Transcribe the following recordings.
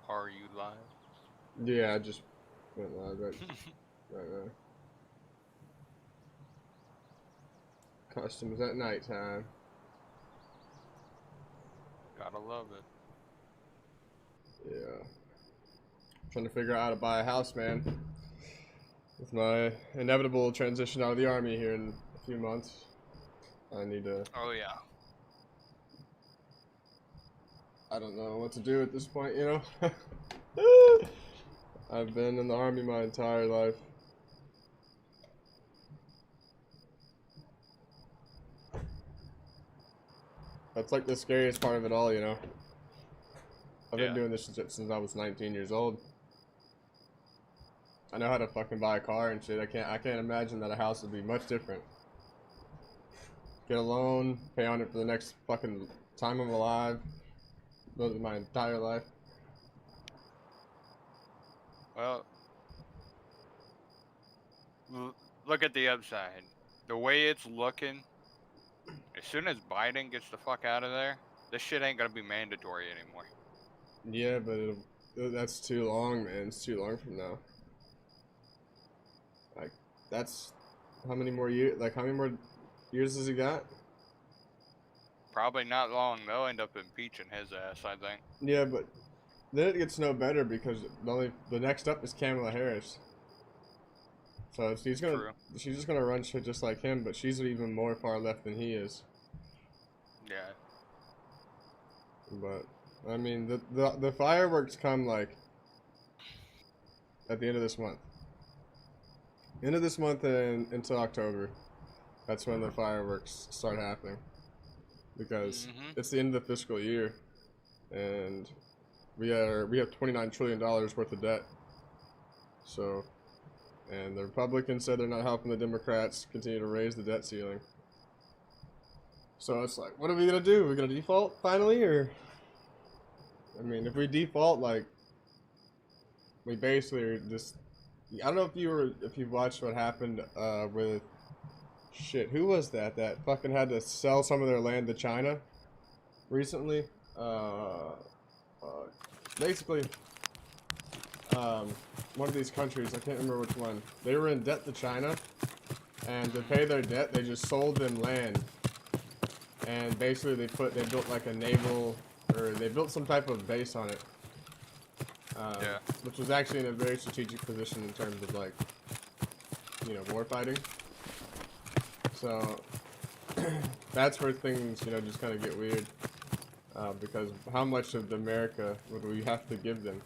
Are you live? Yeah, I just went live right now. Customs at nighttime. Gotta love it. Yeah. Trying to figure out how to buy a house, man. With my inevitable transition out of the army here in a few months, I need to. Oh yeah. I don't know what to do at this point, you know? I've been in the army my entire life. That's like the scariest part of it all, you know? I've been doing this since I was 19 years old. I know how to fucking buy a car and shit. I can't imagine that a house would be much different. Get a loan, pay on it for the next fucking time I'm alive. My entire life. Well, look at the upside. The way it's looking, as soon as Biden gets the fuck out of there, this shit ain't gonna be mandatory anymore. Yeah, but that's too long, man. It's too long from now. Like, that's how many more years? Like, how many more years has he got? Probably not long. They'll end up impeaching his ass, I think. Yeah, but then it gets no better because the next up is Kamala Harris. So she's just gonna run shit just like him, but she's even more far left than he is. Yeah. But I mean, the fireworks come like at the end of this month. End of this month and until October. That's when the fireworks start happening. Because it's the end of the fiscal year, and we have $29 trillion worth of debt. So, and the Republicans said they're not helping the Democrats continue to raise the debt ceiling. So it's like, what are we gonna do? Are we gonna default finally, or? I mean, if we default, like, we basically are just. I don't know if you watched what happened with. Shit, who was that fucking had to sell some of their land to China recently? Basically, one of these countries, I can't remember which one, they were in debt to China, and to pay their debt, they just sold them land, and basically they built like a naval, or they built some type of base on it, which was actually in a very strategic position in terms of, like, you know, war fighting. So that's where things, you know, just kind of get weird, because how much of America would we have to give them?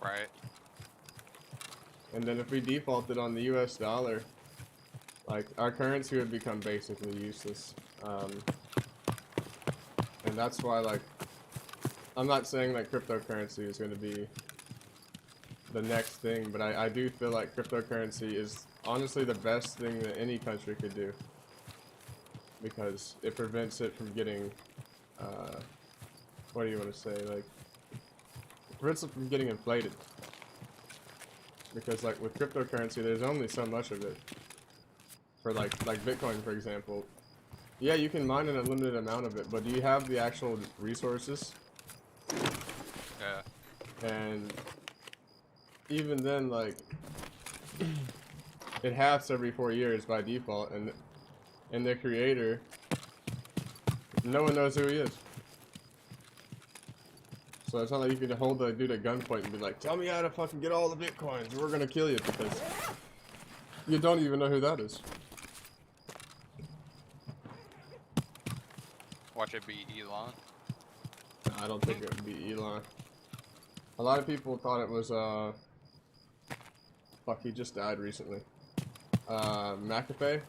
Right. And then if we defaulted on the U.S. dollar, like, our currency would become basically useless. And that's why, like, I'm not saying that cryptocurrency is going to be the next thing, but I do feel like cryptocurrency is honestly the best thing that any country could do, because it prevents it from getting, what do you want to say, like, it prevents it from getting inflated, because, like, with cryptocurrency, there's only so much of it. For like Bitcoin, for example, yeah, you can mine an unlimited amount of it, but do you have the actual resources? Yeah. And even then, like, it halves every 4 years by default, and the creator, no one knows who he is. So it's not like you can hold the dude at gunpoint and be like, tell me how to fucking get all the bitcoins, or we're gonna kill you, because you don't even know who that is. Watch it be Elon. No, I don't think it would be Elon. A lot of people thought it was, fuck, he just died recently. McAfee?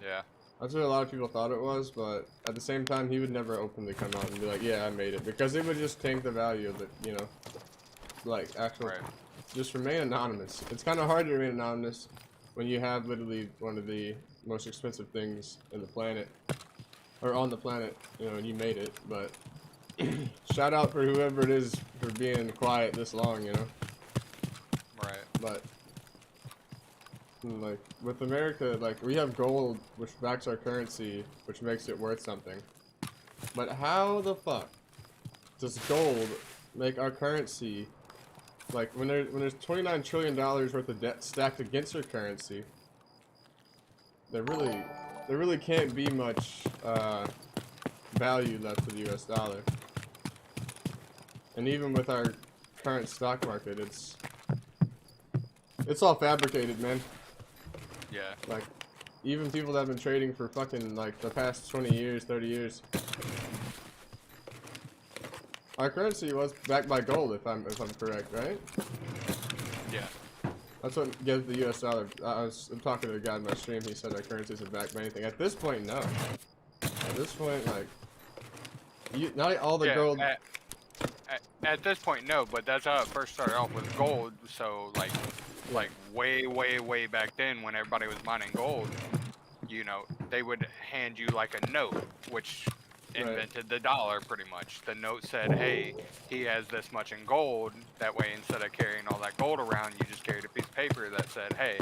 Yeah. That's what a lot of people thought it was, but at the same time, he would never openly come out and be like, yeah, I made it. Because it would just tank the value of it, you know? Like, actually, just remain anonymous. It's kind of hard to remain anonymous when you have literally one of the most expensive things in the planet. Or on the planet, you know, and you made it, but shout out for whoever it is for being quiet this long, you know? Right. But And, like, with America, like, we have gold, which backs our currency, which makes it worth something. But how the fuck does gold make our currency, like, when there's $29 trillion worth of debt stacked against our currency, there really can't be much, value left to the US dollar. And even with our current stock market, it's all fabricated, man. Yeah. Like, even people that have been trading for fucking, like, the past 20 years, 30 years. Our currency was backed by gold, if I'm correct, right? Yeah. That's what gives the US dollar. I'm talking to a guy in my stream, he said our currency isn't backed by anything. At this point, no. At this point, like, not all the gold... At this point, no, but that's how it first started off with gold. So, like way back then, when everybody was mining gold, you know, they would hand you like a note, which invented the dollar pretty much. The note said, hey, he has this much in gold. That way, instead of carrying all that gold around, you just carried a piece of paper that said, hey,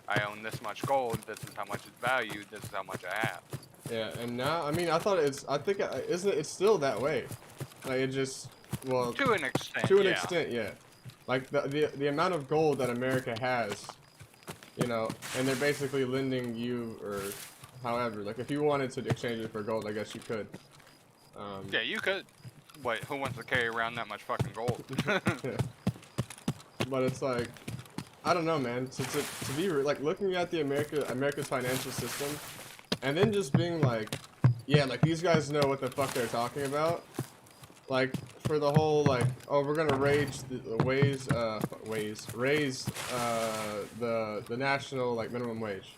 I own this much gold. This is how much it's valued. This is how much I have. Yeah, and now, I mean, I think, isn't it, it's still that way. Like, it just, well... To an extent, To an extent, yeah. Like, the amount of gold that America has, you know, and they're basically lending you, or however, like, if you wanted to exchange it for gold, I guess you could. Yeah, you could. But who wants to carry around that much fucking gold? But it's like, I don't know, man. To be, like, looking at the America's financial system, and then just being like, yeah, like, these guys know what the fuck they're talking about. Like, for the whole, like, oh, we're gonna raise the national, like, minimum wage.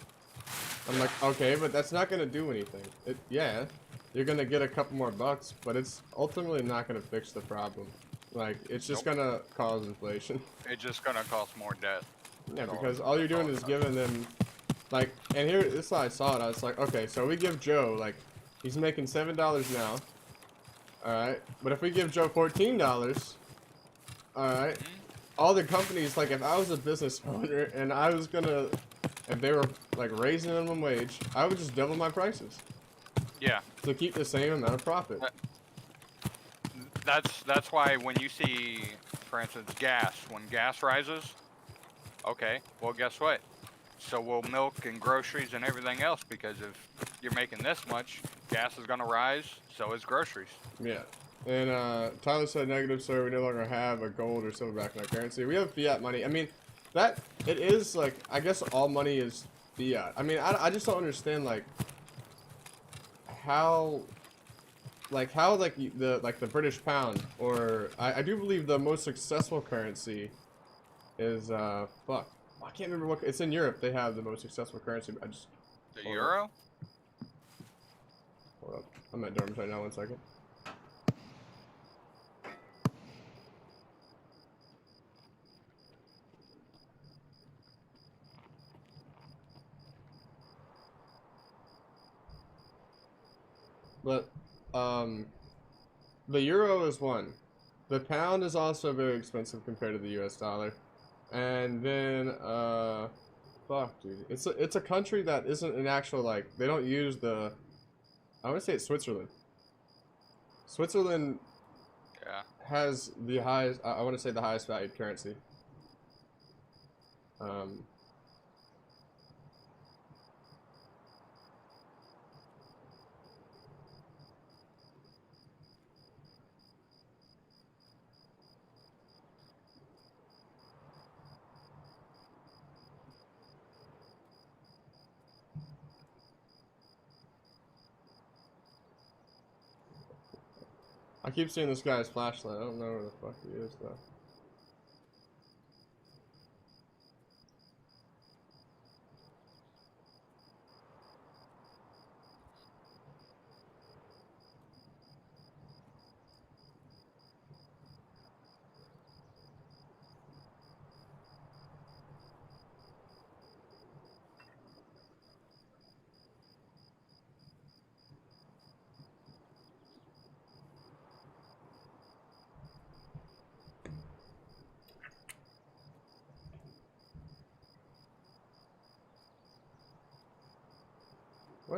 I'm like, okay, but that's not gonna do anything. Yeah, you're gonna get a couple more bucks, but it's ultimately not gonna fix the problem. Like, it's just gonna cause inflation. It's just gonna cost more debt. Yeah, because all you're doing is giving them, like, and here, this is how I saw it. I was like, okay, so we give Joe, like, he's making $7 now. Alright, but if we give Joe $14, alright, all the companies, like, if I was a business owner and I was gonna, if they were, like, raising minimum wage, I would just double my prices. Yeah. To keep the same amount of profit. That's why when you see, for instance, when gas rises, okay, well, guess what? So will milk and groceries and everything else, because if you're making this much, gas is gonna rise, so is groceries. Yeah. And Tyler said, negative, sir, we no longer have a gold or silver back in our currency. We have fiat money. I mean, it is, like, I guess all money is fiat. I mean, I just don't understand, like, how the British pound, or I do believe the most successful currency is, fuck. I can't remember what, it's in Europe, they have the most successful currency, but The euro? Hold up. I'm at dorms right now, 1 second. But, the euro is one. The pound is also very expensive compared to the US dollar. And then, fuck, dude. It's a country that isn't an actual, like, they don't use the, I want to say it's Switzerland. Switzerland has the highest, I want to say the highest valued currency. I keep seeing this guy's flashlight. I don't know where the fuck he is, though.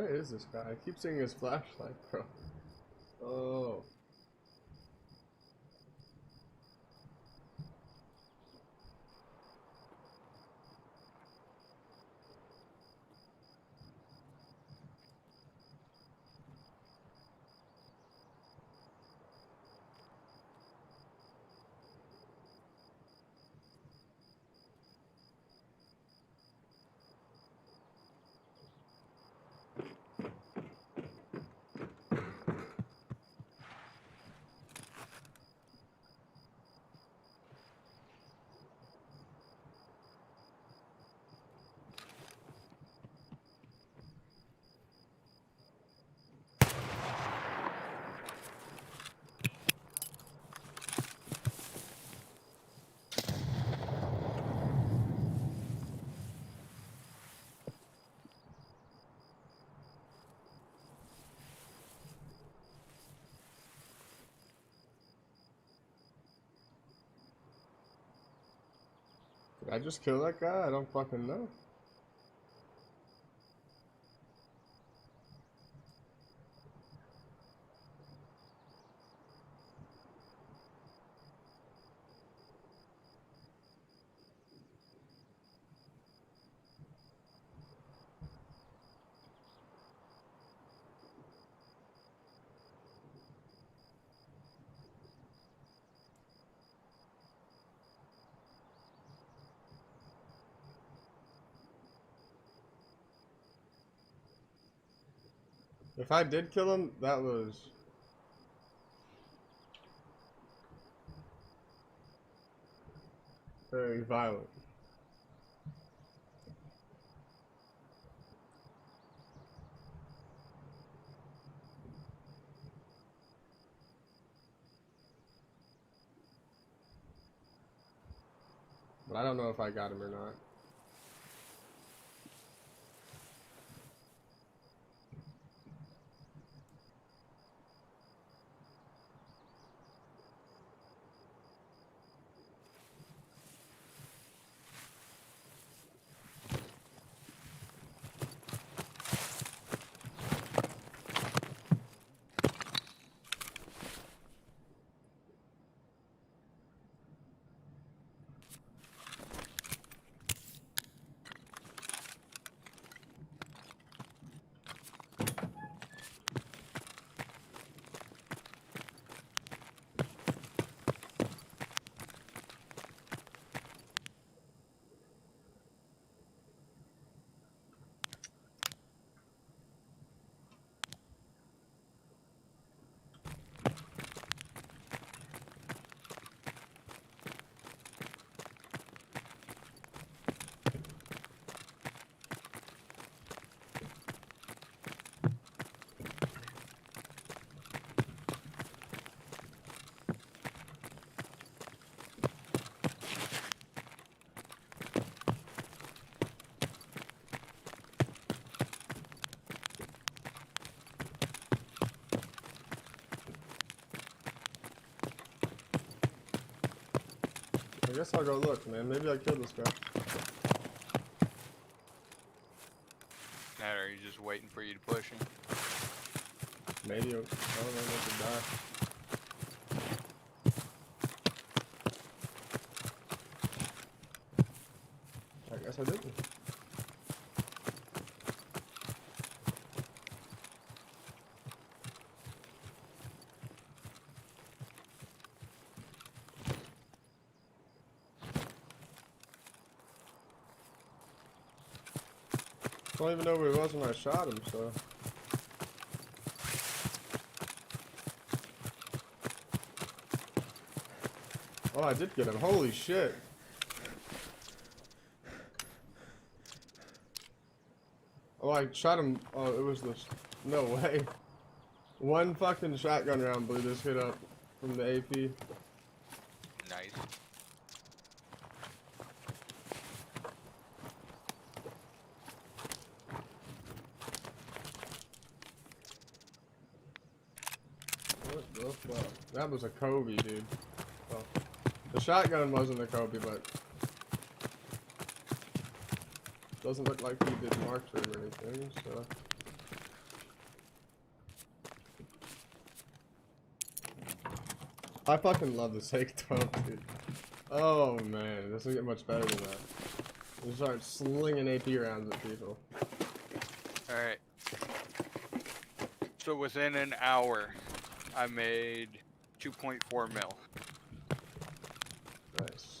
Where is this guy? I keep seeing his flashlight, bro. Oh. Did I just kill that guy? I don't fucking know. If I did kill him, that was very violent. But I don't know if I got him or not. I guess I'll go look, man. Maybe I killed this guy. That or he's just waiting for you to push him. Maybe I don't know if I could die. I guess I didn't. I don't even know where he was when I shot him, so. Oh, I did get him. Holy shit. Oh, I shot him. Oh, it was this. No way. One fucking shotgun round blew this kid up from the AP. Nice. What the fuck? That was a Kobe, dude. Well, the shotgun wasn't a Kobe, but doesn't look like he did marksman or anything, so. I fucking love the Sake 12, dude. Oh man, it doesn't get much better than that. You start slinging AP rounds at people. Alright. So within an hour, I made 2.4 mil. Nice.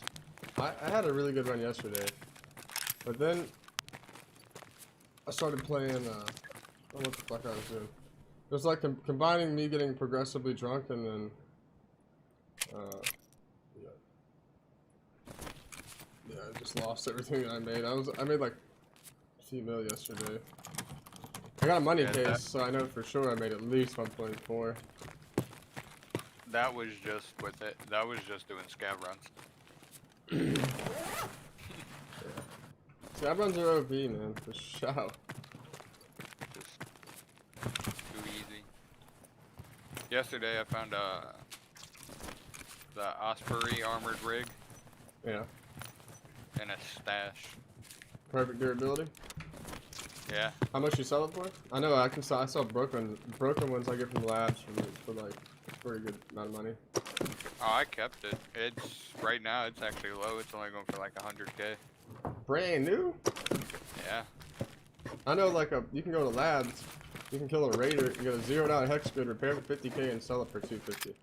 I had a really good run yesterday, but then I started playing, I don't know what the fuck I was doing. It was like combining me getting progressively drunk and then, yeah, I just lost everything that I made. I made like a few mil yesterday. I got a money case, so I know for sure I made at least 1.4. That was just with it. That was just doing scab runs. Yeah. Scab runs are OP, man, for sure. Just too easy. Yesterday I found the Osprey armored rig. Yeah. In a stash. Perfect durability. Yeah. How much you sell it for? I know I sell broken ones I get from labs for like a pretty good amount of money. Oh, I kept it. It's right now. It's actually low. It's only going for like 100K. Brand new. Yeah. I know, like you can go to labs, you can kill a raider, you get a zeroed out hex grid, repair for 50K, and sell it for 250.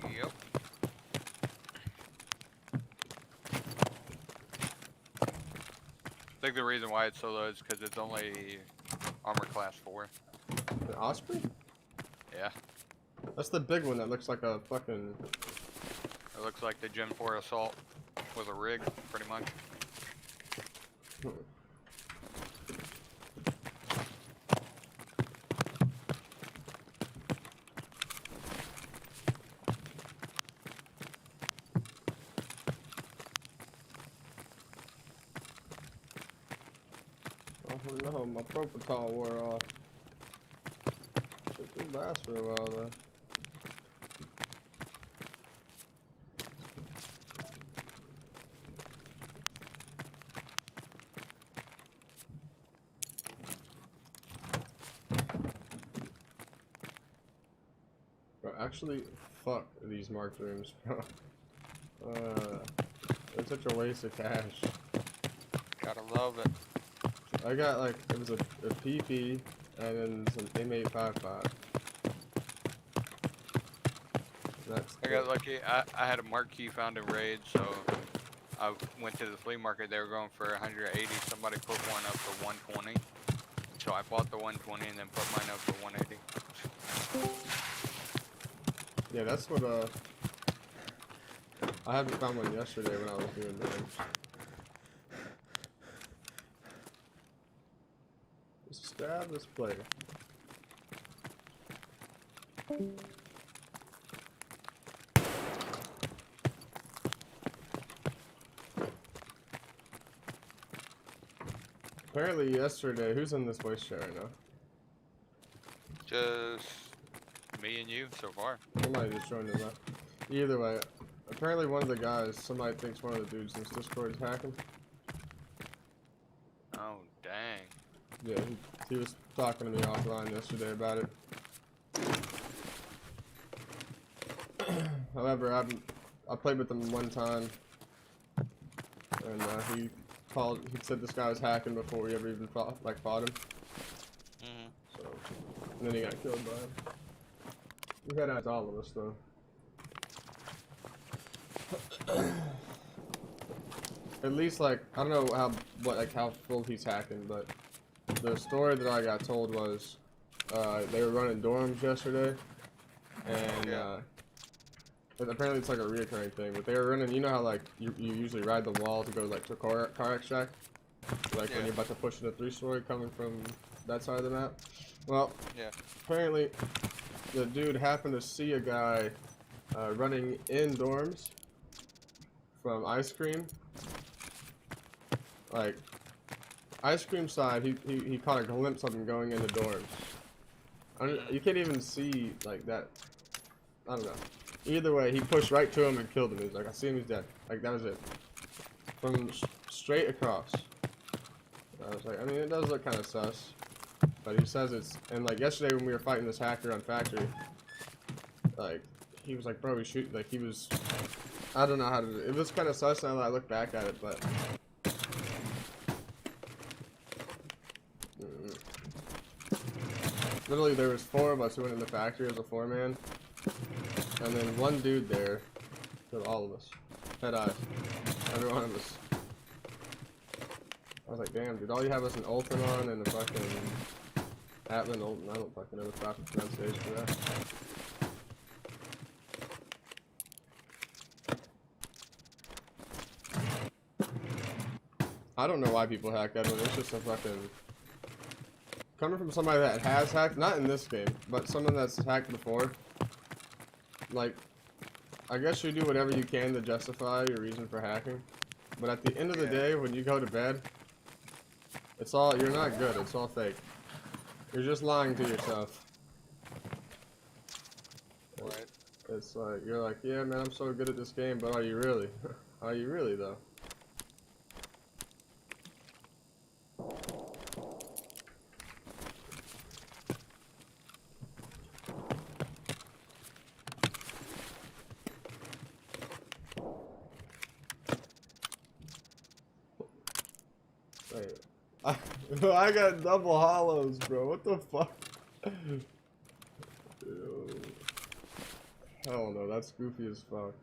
Yep. I think the reason why it's so low is because it's only armor class 4. The Osprey? Yeah. That's the big one that looks like a fucking... It looks like the Gen 4 Assault with a rig, pretty much. Oh no, my propofol wore off. It did last for a while though. Bro, actually, fuck these marked rooms, bro. It's such a waste of cash. Gotta love it. I got like, it was a PP and then some M855. I got lucky. I had a marquee found in raid, so I went to the flea market. They were going for 180. Somebody put one up for 120. So I bought the 120 and then put mine up for 180. Yeah, that's what, I haven't found one yesterday when I was doing damage. Just stab this player. Apparently yesterday, who's in this voice chat right now? Just me and you so far. Somebody just joined in that. Either way, apparently one of the guys, somebody thinks one of the dudes in this Discord is hacking. Oh, dang. Yeah, he was talking to me offline yesterday about it. However, I played with him one time, and he said this guy was hacking before we ever even fought him. So, and then he got killed by him. We gotta ask all of us though. At least like, I don't know how full he's hacking, but the story that I got told was, they were running dorms yesterday, and apparently it's like a reoccurring thing, but they were running, you know how like, you usually ride the wall to go like to a car extract? Like when you're about to push in a 3-story coming from that side of the map? Well, apparently the dude happened to see a guy running in dorms from ice cream. Like, ice cream side, he caught a glimpse of him going into dorms. You can't even see like that. I don't know. Either way, he pushed right to him and killed him. He was like, I see him, he's dead. Like, that was it. From straight across. I was like, I mean, it does look kind of sus. But he says it's, and like yesterday when we were fighting this hacker on Factory, Like, he was like, bro, we shoot. Like, he was. I don't know how to do it. It was kind of sus now that I look back at it, but. Literally, there was 4 of us who went in the factory as a 4-man. And then one dude there. With all of us. Head eyes. Every one of us. I was like, damn, dude, all you have is an Ultron and a fucking Atlan Ultron. I don't fucking know the proper pronunciation for that. I don't know why people hack Edwin. It's just a fucking... Coming from somebody that has hacked, not in this game, but someone that's hacked before. Like, I guess you do whatever you can to justify your reason for hacking. But at the end of the day, when you go to bed, it's all, you're not good, it's all fake. You're just lying to yourself. Right. It's like, you're like, yeah man, I'm so good at this game, but are you really? Are you really though? Wait. I got double hollows, bro. What the fuck? Ew. Hell no, that's goofy as fuck.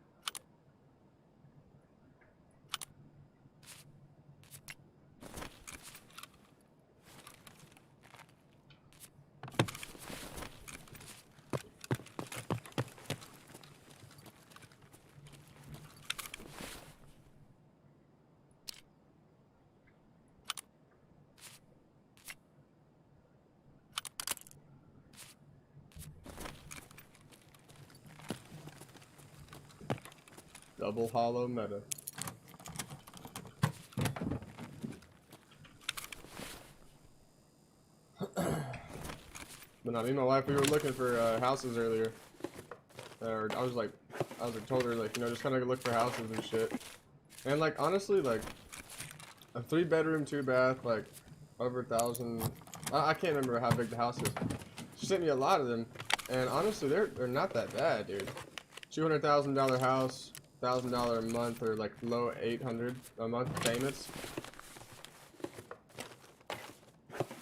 Double hollow meta. But no, me and my wife, we were looking for houses earlier. Or I was like, told her like, you know, just kind of look for houses and shit. And like, honestly, like, a 3-bedroom, 2-bath, like, over 1,000. I can't remember how big the house is. She sent me a lot of them, and honestly, they're not that bad, dude. $200,000 house, $1,000 a month, or like low 800 a month payments.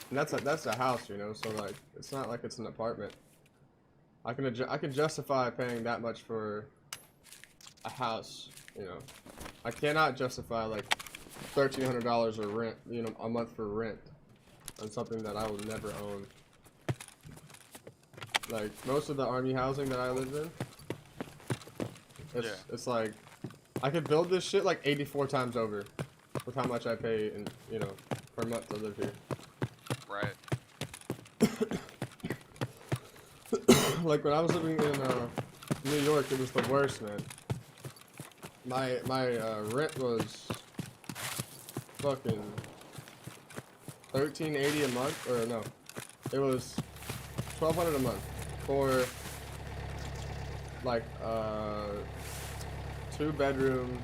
And that's a house, you know. So like, it's not like it's an apartment. I can justify paying that much for a house, you know. I cannot justify like $1,300 of rent, you know, a month for rent on something that I will never own. Like most of the army housing that I live in, it's like I could build this shit like 84 times over with how much I pay in, you know, per month to live here. Right. Like when I was living in New York, it was the worst, man. My rent was fucking $1,380 a month, or no, it was $1,200 a month for like 2-bedroom,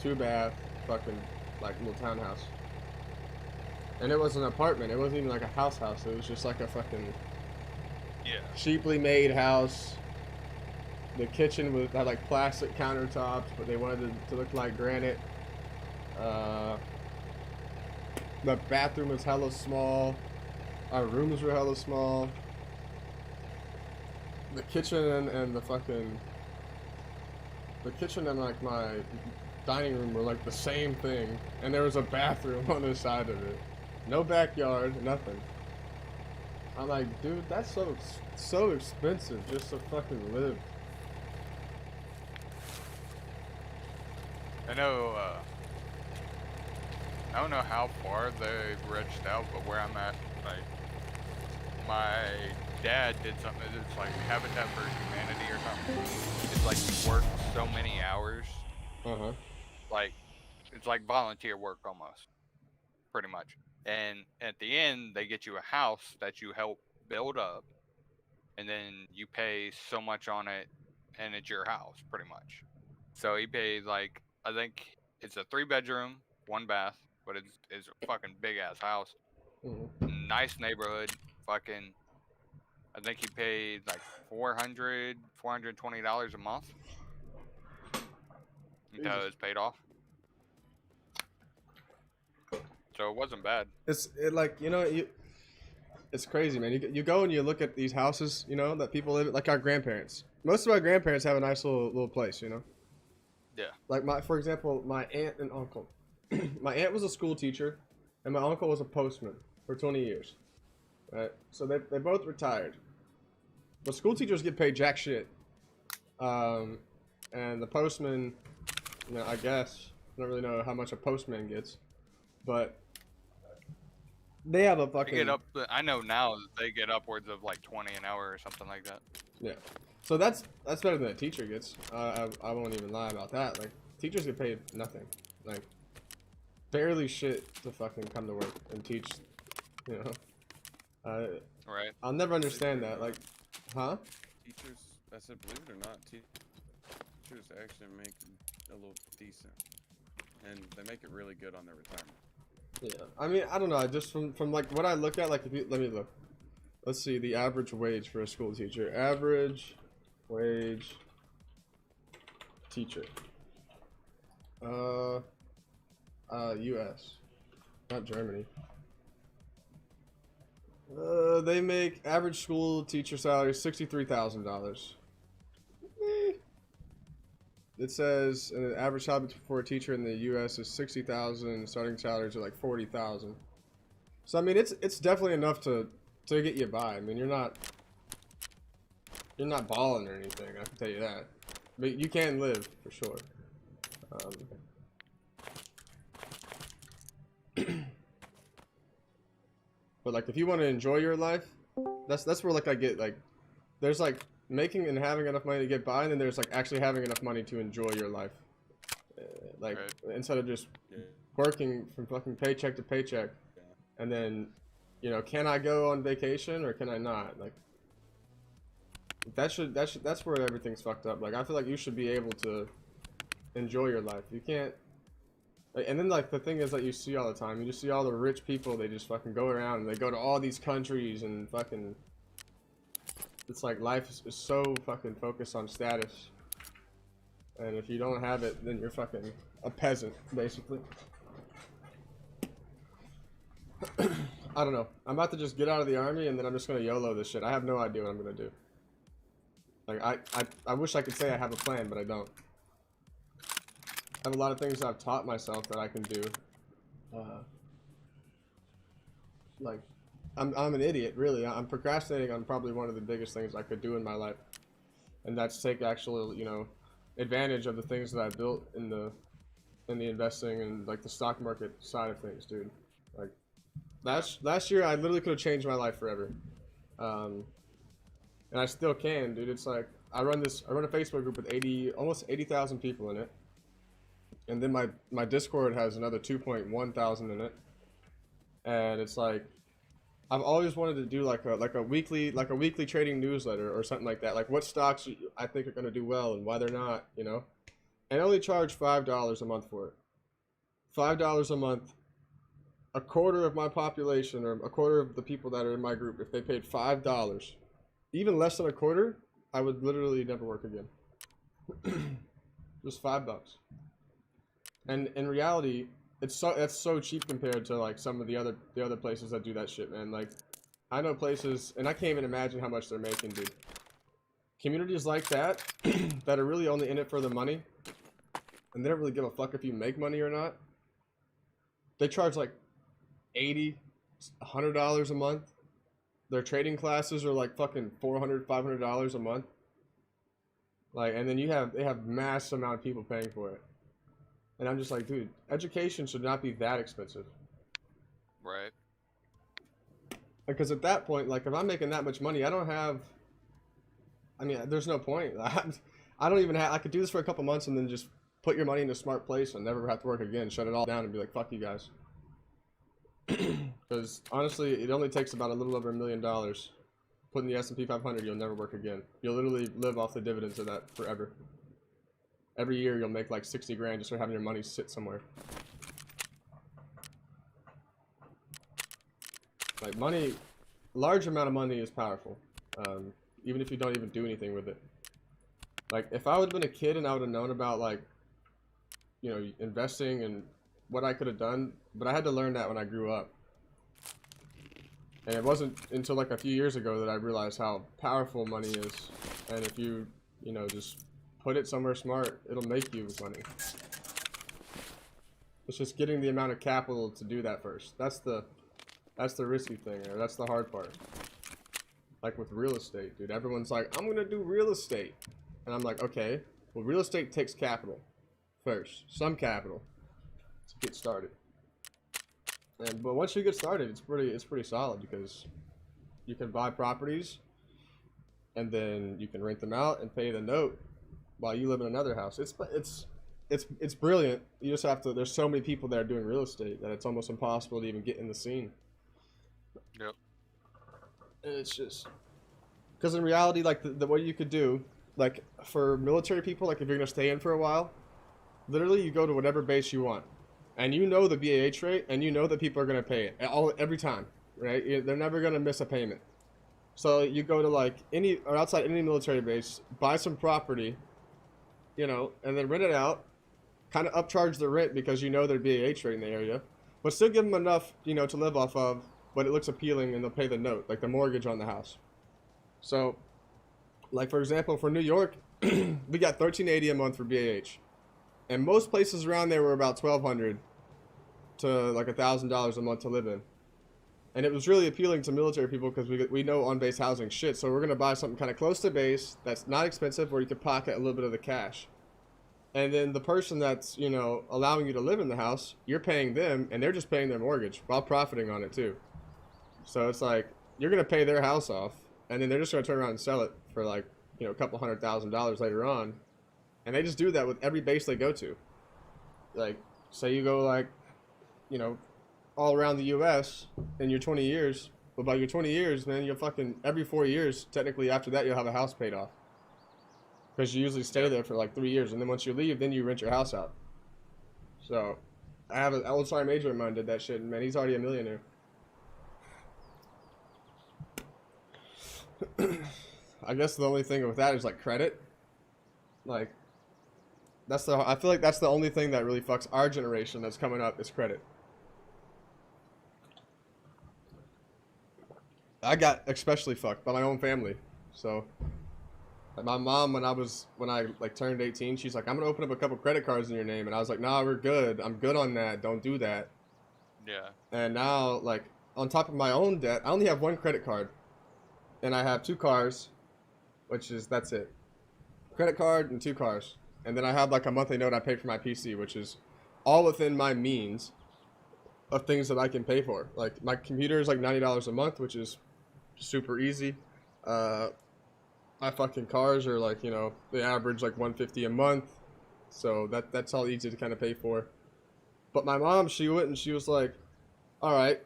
2-bath, fucking like little townhouse. And it was an apartment. It wasn't even like a house. It was just like a fucking cheaply made house. The kitchen had like plastic countertops, but they wanted it to look like granite. The bathroom was hella small. Our rooms were hella small. The kitchen and the kitchen and like my dining room were like the same thing, and there was a bathroom on the side of it. No backyard, nothing. I'm like, dude, that's so expensive just to fucking live. I know, I don't know how far they've reached out, but where I'm at, like, my dad did something that's like Habitat for Humanity or something. It's like you work so many hours. Like, it's like volunteer work almost, pretty much. And at the end, they get you a house that you help build up, and then you pay so much on it, and it's your house, pretty much. So he paid like, I think it's a 3-bedroom, 1-bath, but it's a fucking big ass house. Nice neighborhood, fucking I think he paid like $420 a month until it was paid off. So it wasn't bad. It's like, you know, it's crazy, man. You go and you look at these houses, you know, that people live in, like our grandparents. Most of our grandparents have a nice little place, you know. Yeah. Like for example, my aunt and uncle. My aunt was a school teacher, and my uncle was a postman for 20 years. Right, so they both retired. But school teachers get paid jack shit. And the postman, you know, I guess I don't really know how much a postman gets, but they have a fucking. They get up. I know now they get upwards of like 20 an hour or something like that. Yeah, so that's better than a teacher gets. I won't even lie about that. Like teachers get paid nothing, like barely shit to fucking come to work and teach. You know, Right. I'll never understand that. Like, huh? Teachers, I said, believe it or not, teachers actually make a little decent, and they make it really good on their retirement. Yeah, I mean, I don't know. Just from like what I look at, like if you let me look. Let's see the average wage for a school teacher. Average wage teacher. U.S. Not Germany. They make average school teacher salary $63,000. It says an average salary for a teacher in the U.S. is $60,000. Starting salaries are like $40,000. So I mean, it's definitely enough to get you by. I mean, you're not balling or anything. I can tell you that. But you can live for sure. But like, if you want to enjoy your life, that's where like I get like, there's like making and having enough money to get by, and then there's like actually having enough money to enjoy your life. Like instead of just working from fucking paycheck to paycheck, and then, you know, can I go on vacation or can I not? Like that's where everything's fucked up. Like I feel like you should be able to enjoy your life. You can't. And then like the thing is that you see all the time, you just see all the rich people. They just fucking go around and they go to all these countries and fucking. It's like life is so fucking focused on status, and if you don't have it, then you're fucking a peasant, basically. I don't know. I'm about to just get out of the army, and then I'm just gonna YOLO this shit. I have no idea what I'm gonna do. Like I wish I could say I have a plan, but I don't. I have a lot of things I've taught myself that I can do. Like, I'm an idiot, really. I'm procrastinating on probably one of the biggest things I could do in my life, and that's take actual, you know, advantage of the things that I built in the investing and like the stock market side of things, dude. Like, last year I literally could have changed my life forever, and I still can, dude. It's like I run a Facebook group with almost 80,000 people in it. And then my Discord has another 2.1 thousand in it, and it's like I've always wanted to do like a weekly trading newsletter or something like that. Like what stocks I think are going to do well and why they're not, you know. And I only charge $5 a month for it. $5 a month. A quarter of my population or a quarter of the people that are in my group, if they paid $5, even less than a quarter, I would literally never work again. Just $5. And in reality, that's so cheap compared to like some of the other places that do that shit, man. Like, I know places, and I can't even imagine how much they're making, dude. Communities like that, that are really only in it for the money, and they don't really give a fuck if you make money or not. They charge like $80, $100 a month. Their trading classes are like fucking $400, $500 a month. Like, and then they have mass amount of people paying for it. And I'm just like, dude, education should not be that expensive. Right. Because at that point, like, if I'm making that much money, I mean, there's no point. I don't even have, I could do this for a couple months and then just put your money in a smart place and never have to work again, shut it all down and be like, fuck you guys. Because honestly, it only takes about a little over $1 million. Put in the S&P 500, you'll never work again. You'll literally live off the dividends of that forever. Every year you'll make like 60 grand just for having your money sit somewhere. Like money, large amount of money is powerful. even if you don't even do anything with it. Like, if I would have been a kid and I would have known about, like, you know, investing and what I could have done, but I had to learn that when I grew up. And it wasn't until like a few years ago that I realized how powerful money is. And if you, you know, just put it somewhere smart, it'll make you money. It's just getting the amount of capital to do that first. That's the risky thing, or that's the hard part. Like with real estate, dude, everyone's like, I'm gonna do real estate. And I'm like, okay, well, real estate takes capital first, some capital to get started. But once you get started, it's pretty solid because you can buy properties and then you can rent them out and pay the note while you live in another house. It's brilliant. You just have to. There's so many people that are doing real estate that it's almost impossible to even get in the scene. Yep. And it's just because in reality, like the way you could do, like for military people, like if you're gonna stay in for a while, literally you go to whatever base you want. And you know the BAH rate, and you know that people are going to pay it every time, right? They're never going to miss a payment. So you go to like any, or outside any military base, buy some property, you know, and then rent it out, kind of upcharge the rent because you know their BAH rate in the area, but still give them enough, you know, to live off of, but it looks appealing and they'll pay the note, like the mortgage on the house. So, like for example, for New York, we got $1380 a month for BAH. And most places around there were about $1,200 to like $1,000 a month to live in. And it was really appealing to military people because we know on-base housing shit. So we're going to buy something kind of close to base that's not expensive where you can pocket a little bit of the cash. And then the person that's, you know, allowing you to live in the house, you're paying them and they're just paying their mortgage while profiting on it too. So it's like you're going to pay their house off and then they're just going to turn around and sell it for like, you know, a couple $100,000 later on. And they just do that with every base they go to. Like, say you go like, you know, all around the U.S. in your 20 years. But by your 20 years, man, you'll fucking, every 4 years, technically after that, you'll have a house paid off. Because you usually stay there for like 3 years. And then once you leave, then you rent your house out. So, I have an old sergeant major of mine did that shit. And man, he's already a millionaire. I guess the only thing with that is like credit. Like, I feel like that's the only thing that really fucks our generation that's coming up is credit. I got especially fucked by my own family. So, like my mom, when I like turned 18, she's like, I'm gonna open up a couple credit cards in your name, and I was like, nah, we're good. I'm good on that. Don't do that. Yeah. And now, like, on top of my own debt, I only have one credit card, and I have 2 cars, that's it. Credit card and 2 cars. And then I have like a monthly note I pay for my PC, which is all within my means of things that I can pay for. Like my computer is like $90 a month, which is super easy. My fucking cars are like, you know, they average like $150 a month. So that's all easy to kind of pay for. But my mom, she went and she was like, all right.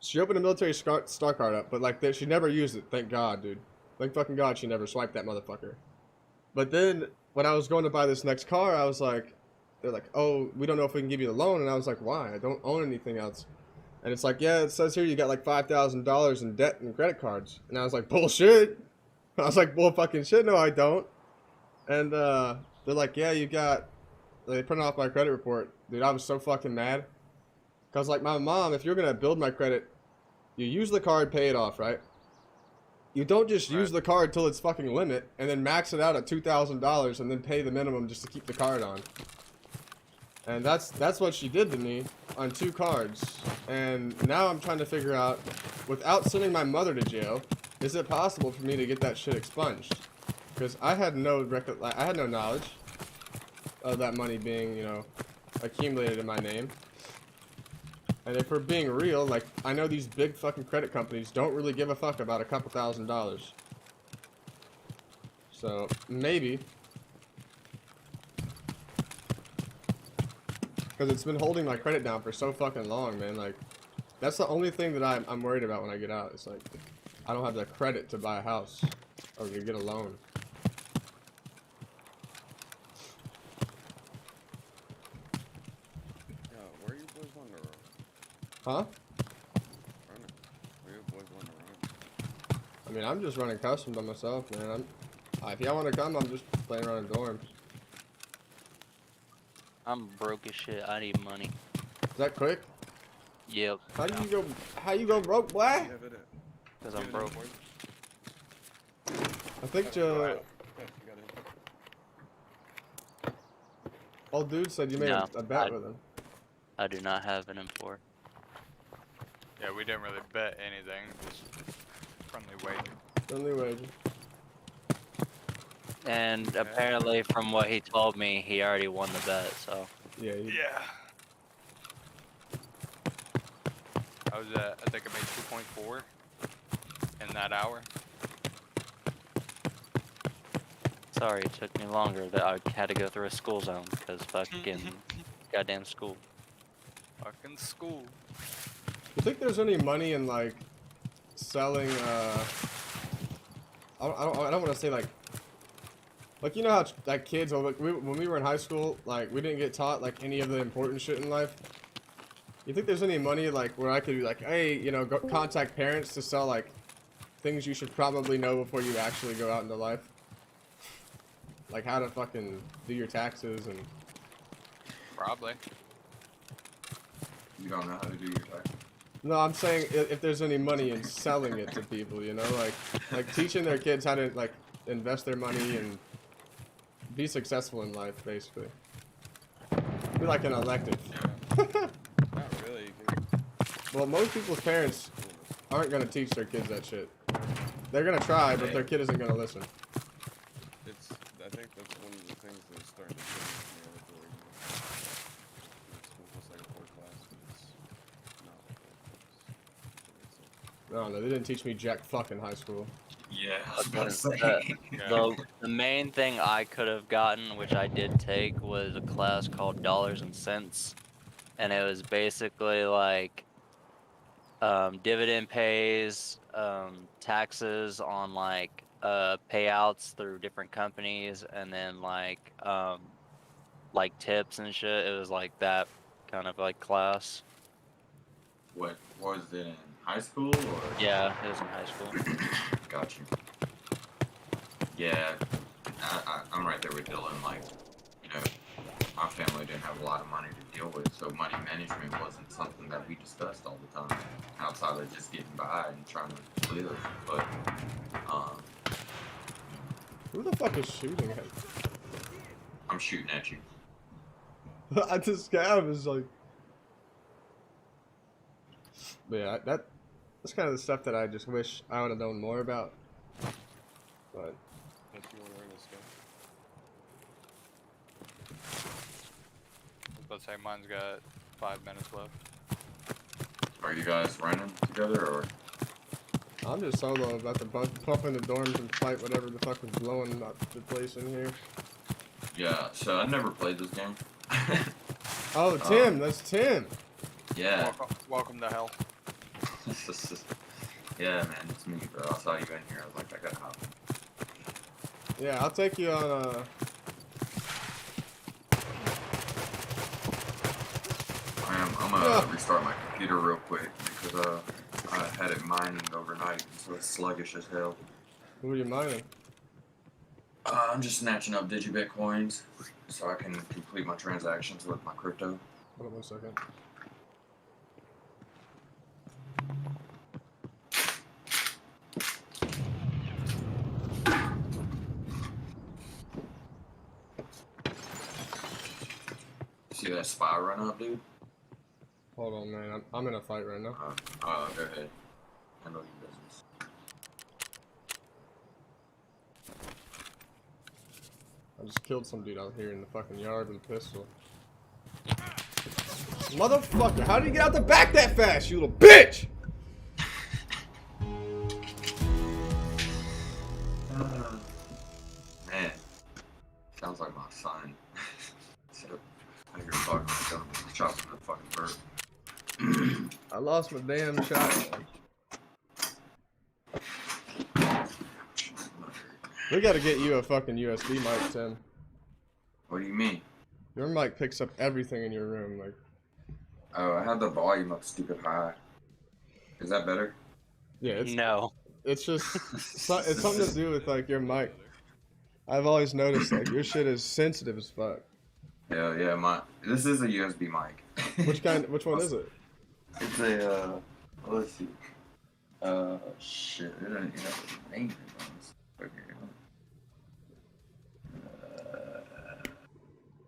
She opened a military star card up, but like she never used it. Thank God, dude. Thank fucking God she never swiped that motherfucker. But then when I was going to buy this next car, I was like, they're like, oh, we don't know if we can give you the loan. And I was like, why? I don't own anything else. And it's like, yeah, it says here you got like $5,000 in debt and credit cards. And I was like, bullshit. I was like, well, fucking shit, no, I don't. And they're like, yeah, you got, they printed off my credit report. Dude, I was so fucking mad. Because like my mom, if you're going to build my credit, you use the card, pay it off, right? You don't just use the card till its fucking limit and then max it out at $2,000 and then pay the minimum just to keep the card on. And that's what she did to me on 2 cards. And now I'm trying to figure out, without sending my mother to jail, is it possible for me to get that shit expunged? Because I had no knowledge of that money being, you know, accumulated in my name. And if we're being real, like, I know these big fucking credit companies don't really give a fuck about a couple $1,000s. So, maybe. Because it's been holding my credit down for so fucking long, man. Like, that's the only thing that I'm worried about when I get out. It's like, I don't have the credit to buy a house or to get a loan. Where are you boys on the road? Huh? Running. Where you boys on the road? I mean, I'm just running custom by myself, man. If y'all want to come, I'm just playing around in dorms. I'm broke as shit. I need money. Is that quick? Yep. How you go broke, boy? Because I'm broke. I think old dude said you made a bet with him. I do not have an M4. Yeah, we didn't really bet anything. Just friendly wager. Friendly wager. And apparently, from what he told me, he already won the bet. So. Yeah. Yeah. I was at, I think I made 2.4 in that hour. Sorry, it took me longer. That I had to go through a school zone because fucking goddamn school. Fucking school. You think there's any money in like selling? I don't want to say like you know how like kids, when we were in high school, like we didn't get taught like any of the important shit in life. You think there's any money like where I could be like, hey, you know, go contact parents to sell like things you should probably know before you actually go out into life? Like how to fucking do your taxes and... Probably. You don't know how to do your taxes? No, I'm saying if there's any money in selling it to people, you know, like teaching their kids how to like invest their money and be successful in life, basically. Be like an elective. Not really. Well, most people's parents aren't gonna teach their kids that shit. They're gonna try, but their kid isn't gonna listen. I think that's one of the things that's starting to change in the other door. It's almost like a 4 class, but it's not a 4 class. No, they didn't teach me jack fuck in high school. Yeah, I was about to say. The main thing I could have gotten, which I did take, was a class called Dollars and Cents, and it was basically like dividend pays, taxes on like payouts through different companies, and then like tips and shit. It was like that kind of like class. What was it in high school or? Yeah, it was in high school. Got you. Yeah, I'm right there with Dylan. Like, you know, my family didn't have a lot of money to deal with, so money management wasn't something that we discussed all the time, outside of just getting by and trying to live. But, Who the fuck is shooting at? I'm shooting at you. I just scab is like... But yeah, that's kind of the stuff that I just wish I would have known more about. But... If you want to run this guy. I was about to say mine's got 5 minutes left. Are you guys running together or? I'm just solo about to pump in the dorms and fight whatever the fuck is blowing up the place in here. Yeah, so I never played this game. Oh, Tim, that's Tim. Yeah. Welcome to hell. Yeah, man, it's me, bro. I saw you in here. I was like, I gotta hop. Yeah, I'll take you on I'm gonna restart my computer real quick because I had it mining overnight, so it's sluggish as hell. Who are you mining? I'm just snatching up digibitcoins so I can complete my transactions with my crypto. Hold on 1 second. See that spy run up, dude? Hold on, man. I'm in a fight right now. Go ahead. Handle your business. I just killed some dude out here in the fucking yard with a pistol. Motherfucker, how did you get out the back that fast, you little bitch? Man, sounds like my son. So, I hear talking like I'm chopping the fucking bird. I lost my damn shotgun. We gotta get you a fucking USB mic, Tim. What do you mean? Your mic picks up everything in your room, like. Oh, I had the volume up stupid high. Is that better? Yeah, it's. No. It's just it's something to do with like your mic. I've always noticed like your shit is sensitive as fuck. Yeah. This is a USB mic. Which kind? Which one is it? It's a let's see. Shit. It doesn't even have a name on this. Okay.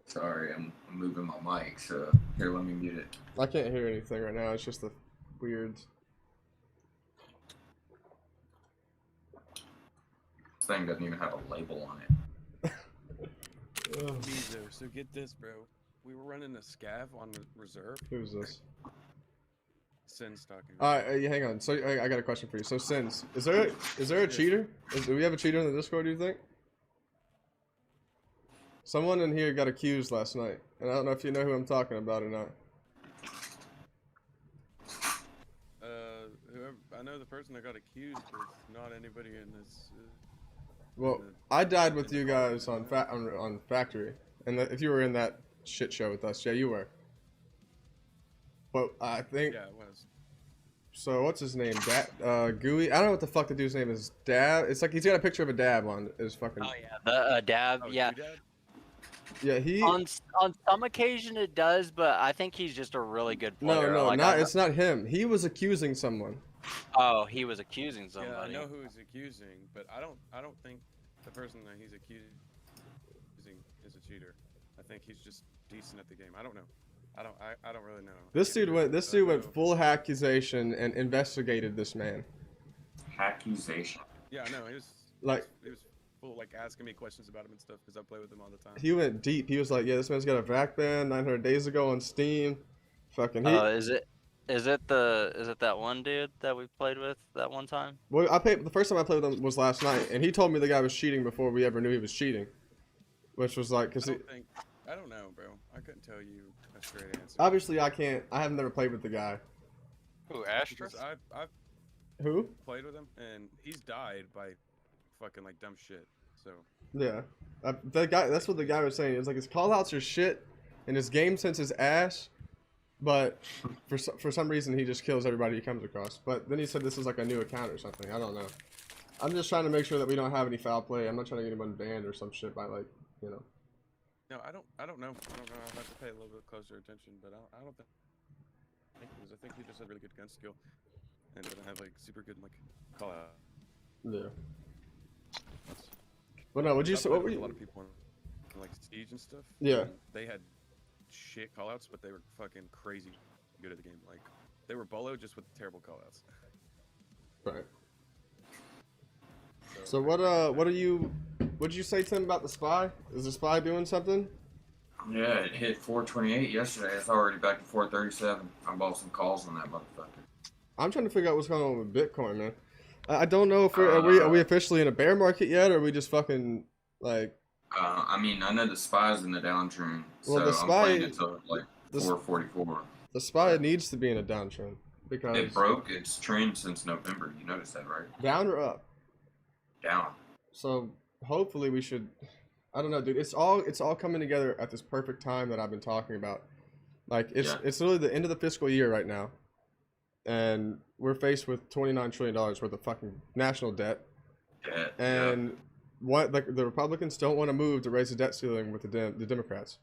Sorry, I'm moving my mic. So here, let me mute it. I can't hear anything right now. It's just the weirds. This thing doesn't even have a label on it. Mizo, so get this, bro. We were running a scav on reserve. Who's this? Sin's talking. All right, hang on. So I got a question for you. So Sins, is there a cheater? Do we have a cheater in the Discord? Do you think? Someone in here got accused last night, and I don't know if you know who I'm talking about or not. Whoever, I know the person that got accused, but not anybody in this. Well, I died with you guys on Factory, and if you were in that shit show with us, yeah, you were. But I think. Yeah, it was. So what's his name? Gooey. I don't know what the fuck the dude's name is. Dab. It's like he's got a picture of a dab on his fucking. Oh yeah, the dab. Oh, Yeah. Yeah, he. On some occasion it does, but I think he's just a really good player. No, like, not. It's not him. He was accusing someone. Oh, he was accusing somebody. Yeah, I know who he's accusing, but I don't think the person that he's accusing is a cheater. I think he's just decent at the game. I don't know. I don't really know. This dude went full accusation and investigated this man. Accusation. Yeah, I know. He was full like asking me questions about him and stuff because I play with him all the time. He went deep. He was like, "Yeah, this man's got a VAC ban 900 days ago on Steam." Fucking. Is it that one dude that we played with that one time? Well, the first time I played with him was last night, and he told me the guy was cheating before we ever knew he was cheating, which was like, I don't know, bro. I couldn't tell you a straight answer. Obviously, I can't. I have never played with the guy. Who, Astra? Because I've Who? played with him, and he's died by fucking like dumb shit. So Yeah, the guy. That's what the guy was saying. It's like his callouts are shit, and his game sense is ass. But for some reason, he just kills everybody he comes across. But then he said this is like a new account or something. I don't know. I'm just trying to make sure that we don't have any foul play. I'm not trying to get anyone banned or some shit by like, you know. no, I don't know. I'll have to pay a little bit closer attention, but I don't think. I think he just had really good gun skill, and didn't have like super good like call out. Yeah. But no, what were you? A lot of people in like Siege and stuff. Yeah. And they had shit callouts, but they were fucking crazy good at the game. Like they were bolo just with terrible callouts. Right. So what did you say, Tim, about the spy? Is the spy doing something? Yeah, it hit 428 yesterday. It's already back to 437. I bought some calls on that motherfucker. I'm trying to figure out what's going on with Bitcoin, man. I don't know if are we officially in a bear market yet, or are we just fucking like? I mean, I know the spy's in the downtrend, Well, so the I'm playing SPY it to like 444. The spy needs to be in a downtrend because It broke its trend since November. You noticed that, right? down or up. Down. So hopefully we should. I don't know, dude. It's all coming together at this perfect time that I've been talking about. Like it's literally the end of the fiscal year right now, and we're faced with $29 trillion worth of fucking national debt. Yeah. And what like the Republicans don't want to move to raise the debt ceiling with the Democrats.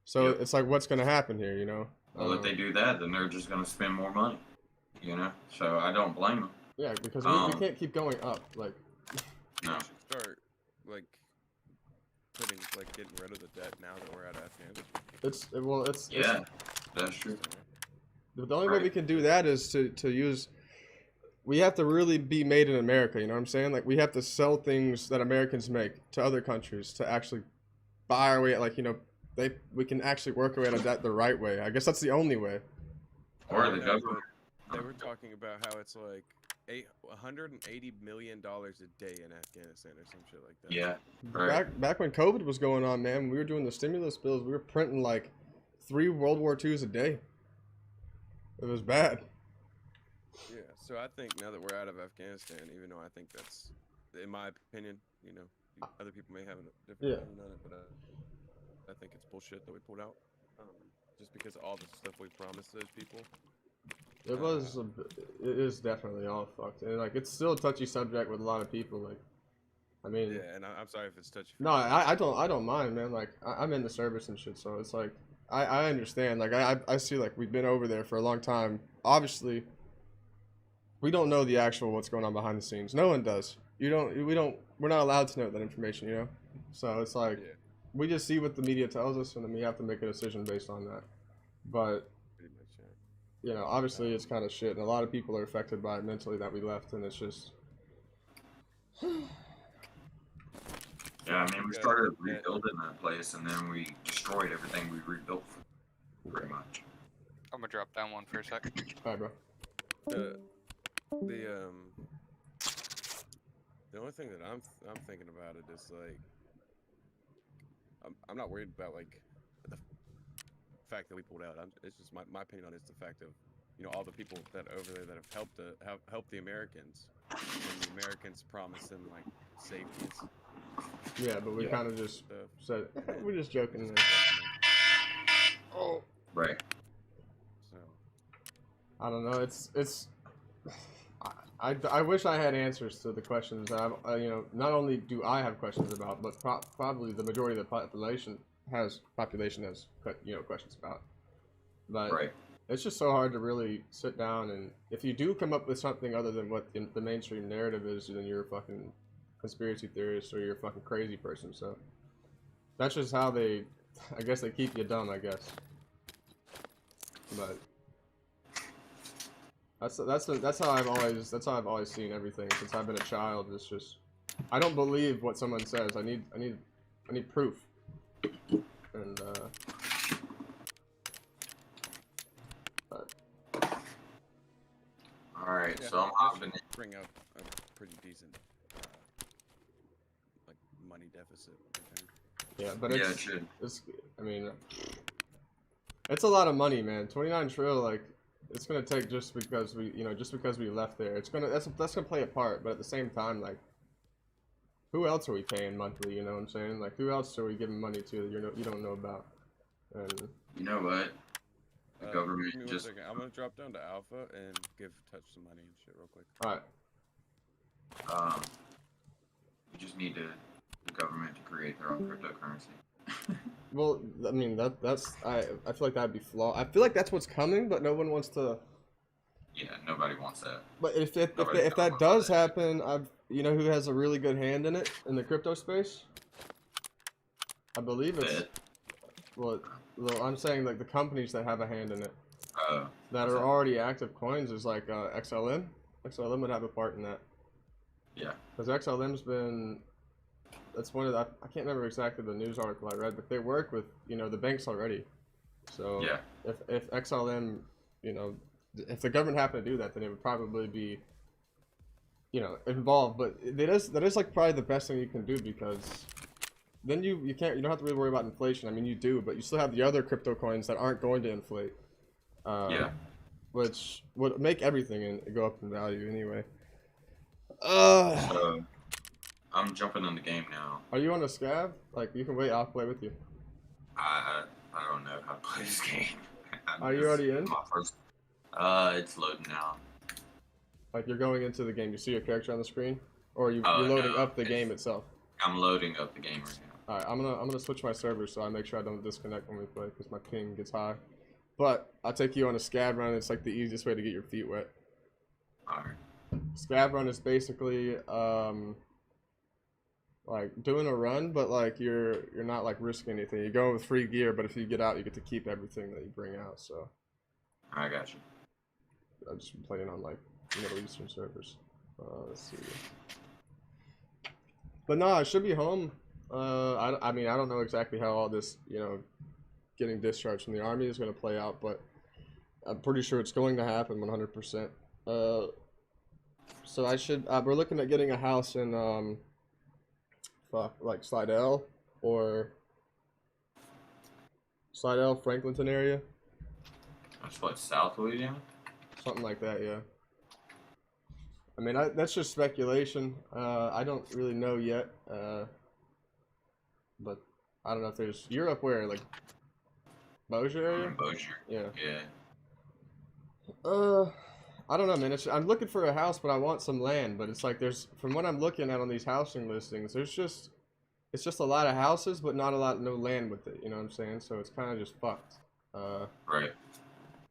So it's like, what's going to happen here? You know. Well, if they do that, then they're just going to spend more money. You know. So I don't blame them. Yeah, because we can't keep going up. Like. No. We should start like getting rid of the debt now that we're out of Afghanistan. Yeah, that's true. The only way we can do that is to use. We have to really be made in America. You know what I'm saying? Like we have to sell things that Americans make to other countries to actually buy our way. Like we can actually work our way out of that the right way. I guess that's the only way. Or the government. They were talking about how it's like $180 million a day in Afghanistan or some shit like that. Yeah. Right. Back when COVID was going on, man, we were doing the stimulus bills. We were printing like 3 World War IIs a day. It was bad. Yeah. So I think now that we're out of Afghanistan, even though I think that's, in my opinion, you know, other people may have a different opinion on it, but I think it's bullshit that we pulled out. Just because of all the stuff we promised those people. It was. It is definitely all fucked, and like it's still a touchy subject with a lot of people. Like, I mean, Yeah, and I'm sorry if it's touchy. no, I don't mind, man. Like, I'm in the service and shit, so it's like I understand. Like, I see like we've been over there for a long time. Obviously, we don't know the actual what's going on behind the scenes. No one does. You don't. We don't. We're not allowed to know that information. You know. So it's like Yeah, we just see what the media tells us, and then we have to make a decision based on that. But pretty much. Yeah. you know, obviously it's kind of shit, and a lot of people are affected by it mentally that we left, and it's just. Yeah, I mean, we Yeah, started yeah. rebuilding that place, and then we destroyed everything we rebuilt, pretty much. I'm gonna drop down one for a sec. All right, bro. The the only thing that I'm thinking about it is like I'm not worried about like the fact that we pulled out. It's just my opinion on it is the fact of all the people that over there that have helped the Americans, and the Americans promised them like safety and Yeah, but we Yeah. kind of just stuff. said and then we're just joking. just There. left them. Oh, Right. So I don't know. It's. I wish I had answers to the questions that not only do I have questions about, but probably the majority of the population has questions about. But Right. it's just so hard to really sit down, and if you do come up with something other than what the mainstream narrative is, then you're a fucking conspiracy theorist or you're a fucking crazy person. So that's just how I guess they keep you dumb, I guess. But that's how I've always seen everything since I've been a child. It's just I don't believe what someone says. I need proof. And but All right. yeah, So I'm that hopping should in. bring up a pretty decent like money deficit. I think. yeah, but Yeah, it should. it's I mean it's a lot of money, man. 29 trill, like it's gonna take just because we left there. That's gonna play a part, but at the same time, like who else are we paying monthly? You know what I'm saying? Like who else are we giving money to that you don't know about? And You know what? The government Give me one just. second. I'm gonna drop down to Alpha and give Touch some money and shit real quick. all right, You just need the government to create their own cryptocurrency. well, I mean that's I feel like that'd be flawed. I feel like that's what's coming, but no one wants to. Yeah, nobody wants that. But if Nobody's if gonna that want does that. happen, who has a really good hand in it in the crypto space? I believe it's Fed. well, I'm saying like the companies that have a hand in it that what's are that? already active coins is like XLM. XLM would have a part in that Yeah. because XLM's been that's one of the, I can't remember exactly the news article I read, but they work with the banks already. So Yeah. if XLM, if the government happened to do that, then it would probably be involved. But that is like probably the best thing you can do because then you don't have to really worry about inflation. I mean you do, but you still have the other crypto coins that aren't going to inflate. Yeah. Which would make everything go up in value anyway. So I'm jumping in the game now. Are you on a scab? Like you can wait, I'll play with you. I don't know how to play this game. Are you already in? My first. It's loading now. Like you're going into the game, you see your character on the screen, or you're Oh, loading no, up the it's- game itself. I'm loading up the game right now. All right, I'm gonna switch my server so I make sure I don't disconnect when we play because my ping gets high. But I'll take you on a scab run. It's like the easiest way to get your feet wet. All right. Scab run is basically like doing a run, but like you're not like risking anything. You go with free gear, but if you get out, you get to keep everything that you bring out. So I got you. I've just been playing on like Middle Eastern servers. Let's see. But no, I should be home. I mean, I don't know exactly how all this, getting discharged from the army is going to play out, but I'm pretty sure it's going to happen 100%. So we're looking at getting a house in, like Slidell or Slidell, Franklinton area. That's what, South Louisiana? Something like that, yeah. I mean, that's just speculation. I don't really know yet. But I don't know if there's... You're up where? Like, Bossier area? Bossier. Yeah. Yeah. I don't know, man. I'm looking for a house, but I want some land. But it's like from what I'm looking at on these housing listings, it's just a lot of houses, but not a lot, no land with it. You know what I'm saying? So it's kind of just fucked. Right.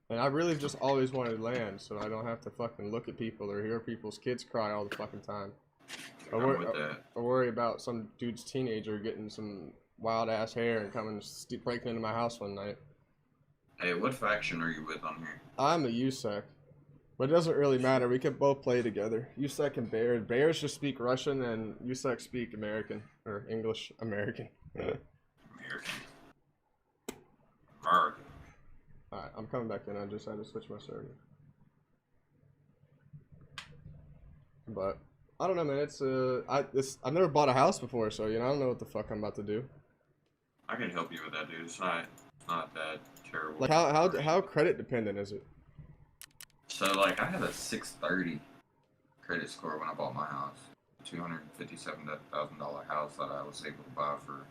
And I really just always wanted land, so I don't have to fucking look at people or hear people's kids cry all the fucking time. I'm with that. Or worry about some dude's teenager getting some wild ass hair and coming breaking into my house one night. Hey, what faction are you with on here? I'm a USEC, but it doesn't really matter. We can both play together. USEC and Bears. Bears just speak Russian, and USEC speak American or English American. American. Alright, I'm coming back in. I just had to switch my server. But I don't know, man. I've never bought a house before, so I don't know what the fuck I'm about to do. I can help you with that, dude. It's not that terrible. Like how credit dependent is it? So like I had a 630 credit score when I bought my house. $257,000 house that I was able to buy for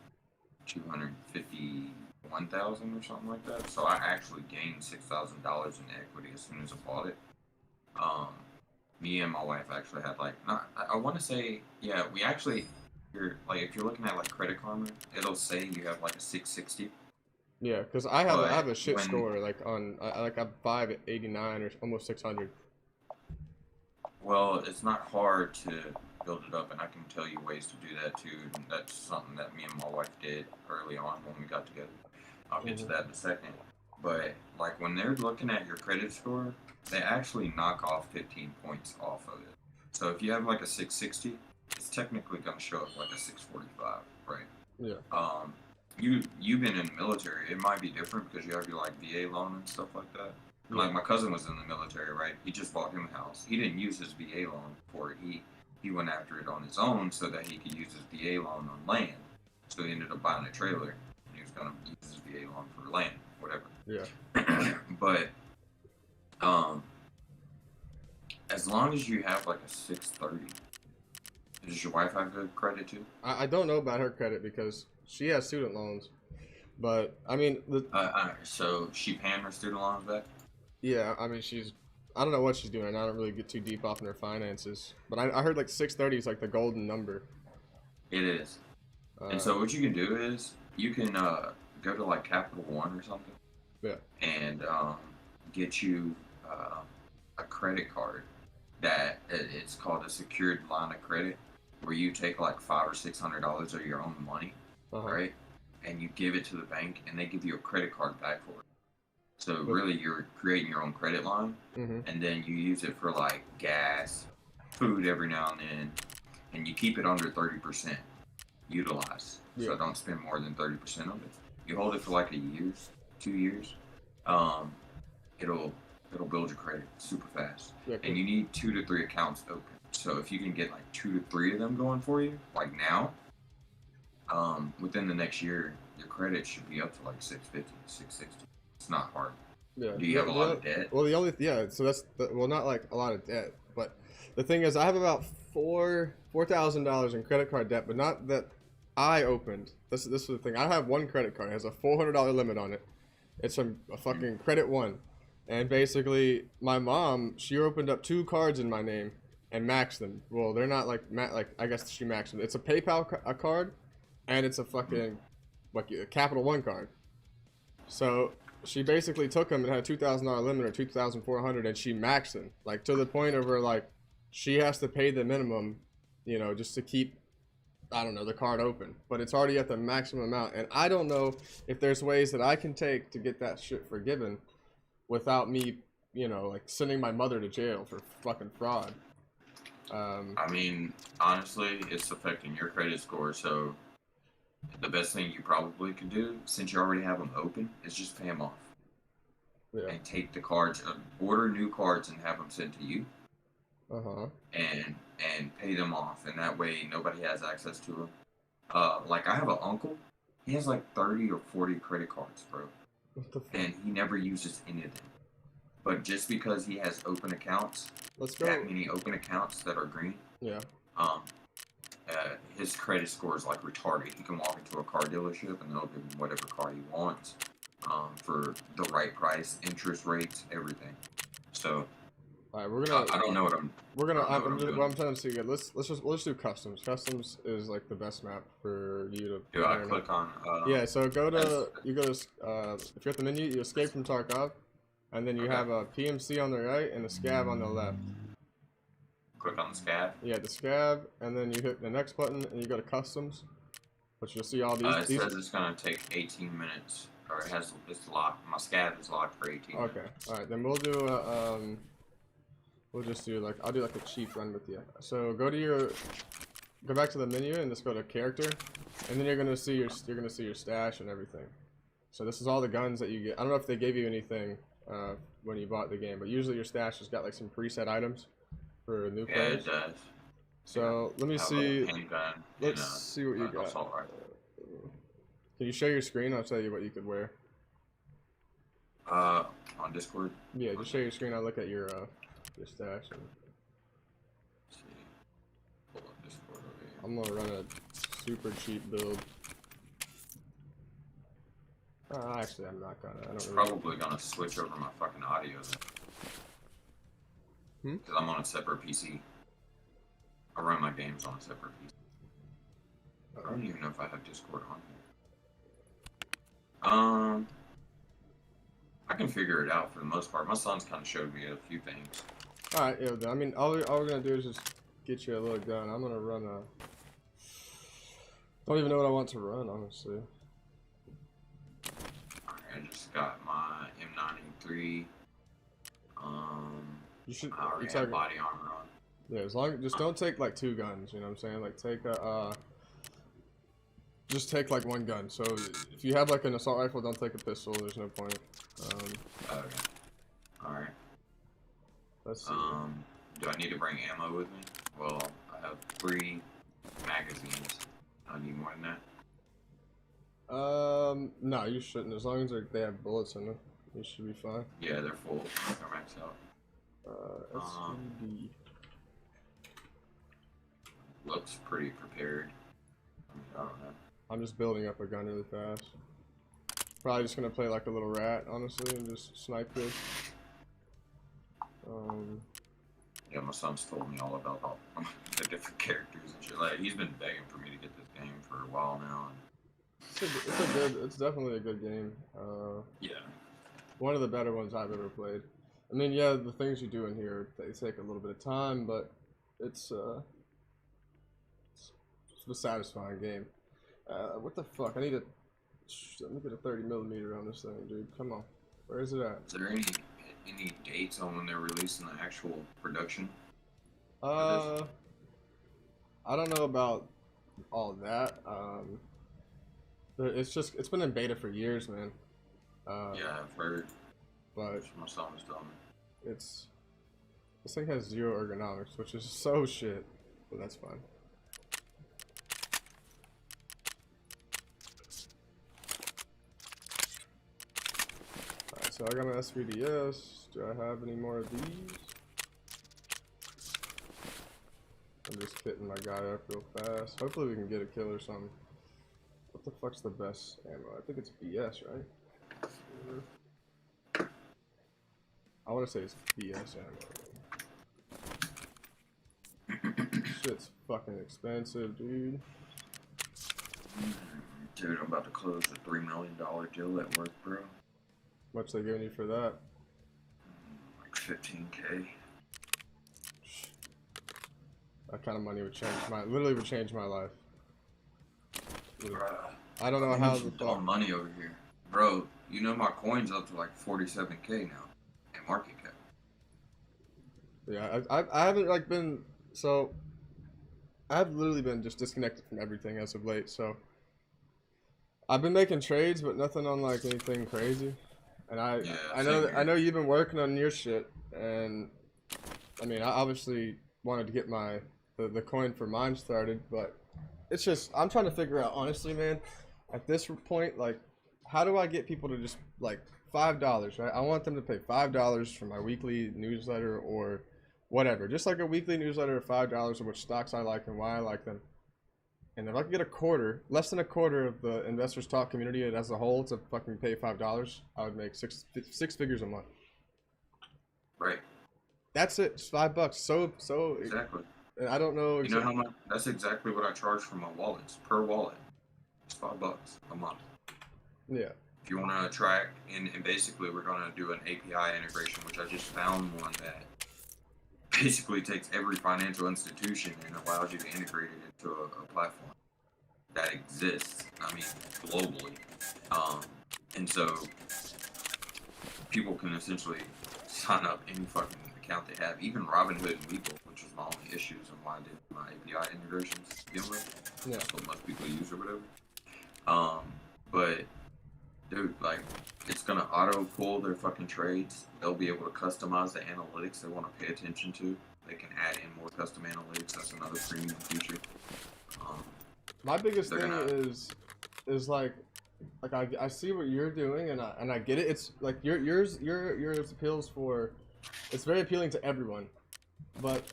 $251,000 or something like that. So I actually gained $6,000 in equity as soon as I bought it. Me and my wife actually had I want to say, yeah, we actually, if you're looking at like Credit Karma, it'll say you have like a 660. Yeah, because I have a shit score I have 589 or almost 600. Well, it's not hard to build it up, and I can tell you ways to do that too. And that's something that me and my wife did early on when we got together. I'll get to that in a second. But like when they're looking at your credit score, they actually knock off 15 points off of it. So if you have like a 660, it's technically gonna show up like a 645, right? Yeah. You've been in the military. It might be different because you have your like VA loan and stuff like that. And, like my cousin was in the military, right? He just bought him a house. He didn't use his VA loan for it. He went after it on his own so that he could use his VA loan on land. So he ended up buying a trailer, and he was gonna use his VA loan for land, whatever. Yeah. But as long as you have like a 630, does your wife have good credit too? I don't know about her credit because she has student loans, but I mean so she paying her student loans back? Yeah, I mean I don't know what she's doing. I don't really get too deep off in her finances, but I heard like 630 is like the golden number. It is. And so what you can do is you can go to like Capital One or something. Yeah. And get you a credit card that it's called a secured line of credit, where you take like $500 or $600 of your own money, right? And you give it to the bank, and they give you a credit card back for it. So really, you're creating your own credit line, and then you use it for like gas, food every now and then, and you keep it under 30% utilized. Yeah. So don't spend more than 30% of it. You hold it for like a year, 2 years. It'll build your credit super fast. Yeah, cool. And you need 2 to 3 accounts open. So if you can get like 2 to 3 of them going for you, like now, within the next year, your credit should be up to like 650, 660. It's not hard. Yeah. Do you have a lot of debt? Well, so that's not like a lot of debt, but the thing is, I have about $4,000 in credit card debt, but not that I opened. This is the thing. I have one credit card. It has a $400 limit on it. It's from a fucking Credit One, and basically, my mom, she opened up 2 cards in my name and maxed them. Well, they're not like I guess she maxed them. It's a PayPal card, and it's a fucking like a Capital One card. So she basically took them and had a $2,000 limit or $2,400, and she maxed them like to the point of where like she has to pay the minimum, just to keep, I don't know, the card open, but it's already at the maximum amount. And I don't know if there's ways that I can take to get that shit forgiven without me, like sending my mother to jail for fucking fraud. I mean, honestly, it's affecting your credit score. So the best thing you probably could do, since you already have them open, is just pay them off. Yeah. And take the cards, order new cards and have them sent to you. And pay them off, and that way nobody has access to them. Like I have an uncle, he has like 30 or 40 credit cards, bro, and he never uses any of them. But just because he has open accounts, that many open accounts that are green, his credit score is like retarded. He can walk into a car dealership and they'll give him whatever car he wants, for the right price, interest rates, everything. So All right, we're gonna. I don't know what I'm. We're gonna. I don't know I'm what just, I'm what I'm doing. trying to see. We'll just do customs. Customs is like the best map for you to. Do I learn click it. on? Yeah. So go that's- to you go to if you're at the menu, you escape from Tarkov, and then you Okay. have a PMC on the right and a scab on the left. Click on the scab. Yeah, the scab, and then you hit the next button and you go to customs, which you'll see all these. It says it's gonna take 18 minutes, or it's locked. My scab is locked for 18 minutes. Okay. All right. Then we'll do a We'll just do like I'll do like a cheap run with you. So go back to the menu and just go to character, and then you're gonna see your stash and everything. So this is all the guns that you get. I don't know if they gave you anything when you bought the game, but usually your stash has got like some preset items for new Yeah, players. it does. So let me Have a see. handgun Let's and see what you an got. assault rifle. Can you share your screen? I'll tell you what you could wear. On Discord. Yeah, just share your screen. I'll look at your stash. And Let's see. Pull up Discord over here. I'm gonna run a super cheap build. Actually, I'm not gonna. I don't really. Probably gonna switch over my fucking audio. Hmm? Because I'm on a separate PC. I run my games on a separate PC. I don't even know if I have Discord on here. I can figure it out for the most part. My son's kind of showed me a few things. All right, yeah. I mean, all we're gonna do is just get you a little gun. I'm gonna run a. Don't even know what I want to run, honestly. Alright, I just got my M93. You should. I already You have take, body armor on. yeah, as long just don't take like two guns. You know what I'm saying? Like take a. Just take like one gun. So if you have like an assault rifle, don't take a pistol. There's no point. Okay. Alright. Let's see. Do I need to bring ammo with me? Well, I have 3 magazines. I need more than that. No, you shouldn't. As long as they have bullets in them, you should be fine. Yeah, they're full. They're maxed out. SVD. Looks pretty prepared. I don't know. I'm just building up a gun really fast. Probably just gonna play like a little rat, honestly, and just snipe this. Yeah, my son's told me all about all the different characters and shit. Like, he's been begging for me to get this game for a while now. And it's definitely a good game. yeah. One of the better ones I've ever played. I mean, yeah, the things you do in here, they take a little bit of time, but it's a satisfying game. What the fuck? Let me get a 30mm on this thing, dude. Come on. Where is it at? Is there any dates on when they're releasing the actual production? I don't know about all that. It's been in beta for years, man. Yeah, I've heard. But My son was telling me. this thing has 0 ergonomics, which is so shit, but that's fine. Alright, so I got my SVDS. Do I have any more of these? I'm just hitting my guy up real fast. Hopefully we can get a kill or something. What the fuck's the best ammo? I think it's BS, right? I want to say it's BS ammo. Shit's fucking expensive, dude. Dude, I'm about to close a $3 million deal at work, bro. Much they giving you for that? Like 15K. That kind of money would literally would change my life. Bruh. I don't know I how need the some dumb money over here. Bro, you know my coin's up to like 47K now. In market cap. Yeah, I haven't like been so. I've literally been just disconnected from everything as of late. So I've been making trades, but nothing on like anything crazy. And I know you've been working on your shit, and I mean I obviously wanted to get the coin for mine started, but it's just I'm trying to figure out honestly, man. At this point, like, how do I get people to just like $5, right? I want them to pay $5 for my weekly newsletter or whatever, just like a weekly newsletter of $5 of which stocks I like and why I like them. And if I could get less than a quarter of the Investors Talk community as a whole to fucking pay $5, I would make six figures a month. Right. That's it. Just $5. So. Exactly. And I don't know. You know how much? That's exactly what I charge for my wallets per wallet. It's $5 a month. Yeah. If you want to track, and basically we're going to do an API integration, which I just found one that basically takes every financial institution and allows you to integrate it into a platform that exists. I mean, globally, and so people can essentially sign up any fucking account they have, even Robinhood and Webull, which is my only issues and why I did my API integrations to begin with. Yeah. That's what most people use or whatever. But dude, like, it's gonna auto pull their fucking trades. They'll be able to customize the analytics they want to pay attention to. They can add in more custom analytics. That's another premium feature. My biggest thing is like I see what you're doing and I get it. It's like yours appeals for, it's very appealing to everyone, but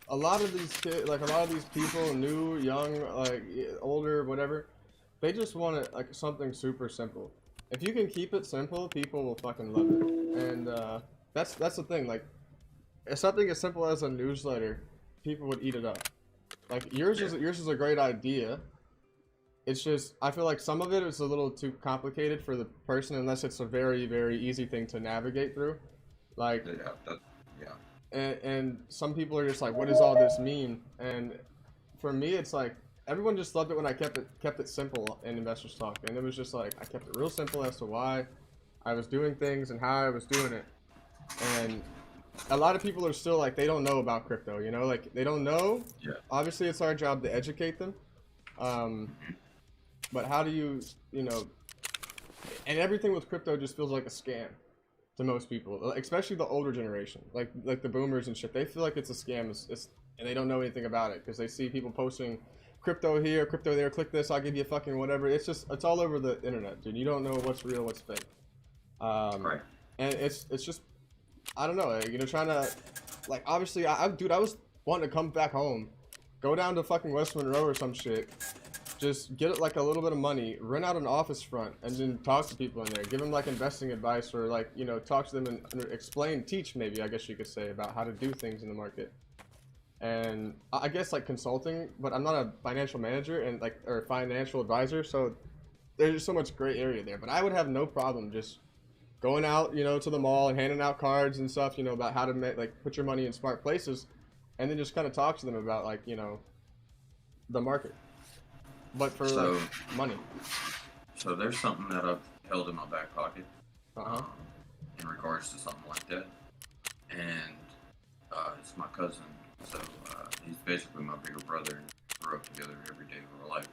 a lot of these kids, like a lot of these people, new, young, like older, whatever, they just want it like something super simple. If you can keep it simple, people will fucking love it. And that's the thing. Like, if something as simple as a newsletter, people would eat it up. Like yours is a great idea. It's just I feel like some of it is a little too complicated for the person unless it's a very, very easy thing to navigate through. Like and some people are just like, what does all this mean? And for me, it's like everyone just loved it when I kept it simple in Investors Talk, and it was just like I kept it real simple as to why I was doing things and how I was doing it. And a lot of people are still like, they don't know about crypto, you know, like they don't know. Yeah. Obviously, it's our job to educate them. But how do you know? And everything with crypto just feels like a scam to most people, especially the older generation, like the boomers and shit. They feel like it's a scam, and they don't know anything about it because they see people posting crypto here, crypto there. Click this, I'll give you a fucking whatever. It's all over the internet, dude. You don't know what's real, what's fake. Right. And it's just, I don't know, you know, trying to, like, obviously, dude, I was wanting to come back home, go down to fucking West Monroe or some shit, just get like a little bit of money, rent out an office front, and then talk to people in there, give them like investing advice, or like, you know, talk to them and explain, teach maybe, I guess you could say, about how to do things in the market. And I guess like consulting, but I'm not a financial manager and like, or financial advisor, so there's just so much gray area there. But I would have no problem just going out, you know, to the mall and handing out cards and stuff, you know, about how to make, like, put your money in smart places, and then just kind of talk to them about, like, you know, the market, but for like money. So there's something that I've held in my back pocket in regards to something like that, and it's my cousin. So he's basically my bigger brother, and grew up together every day of our life.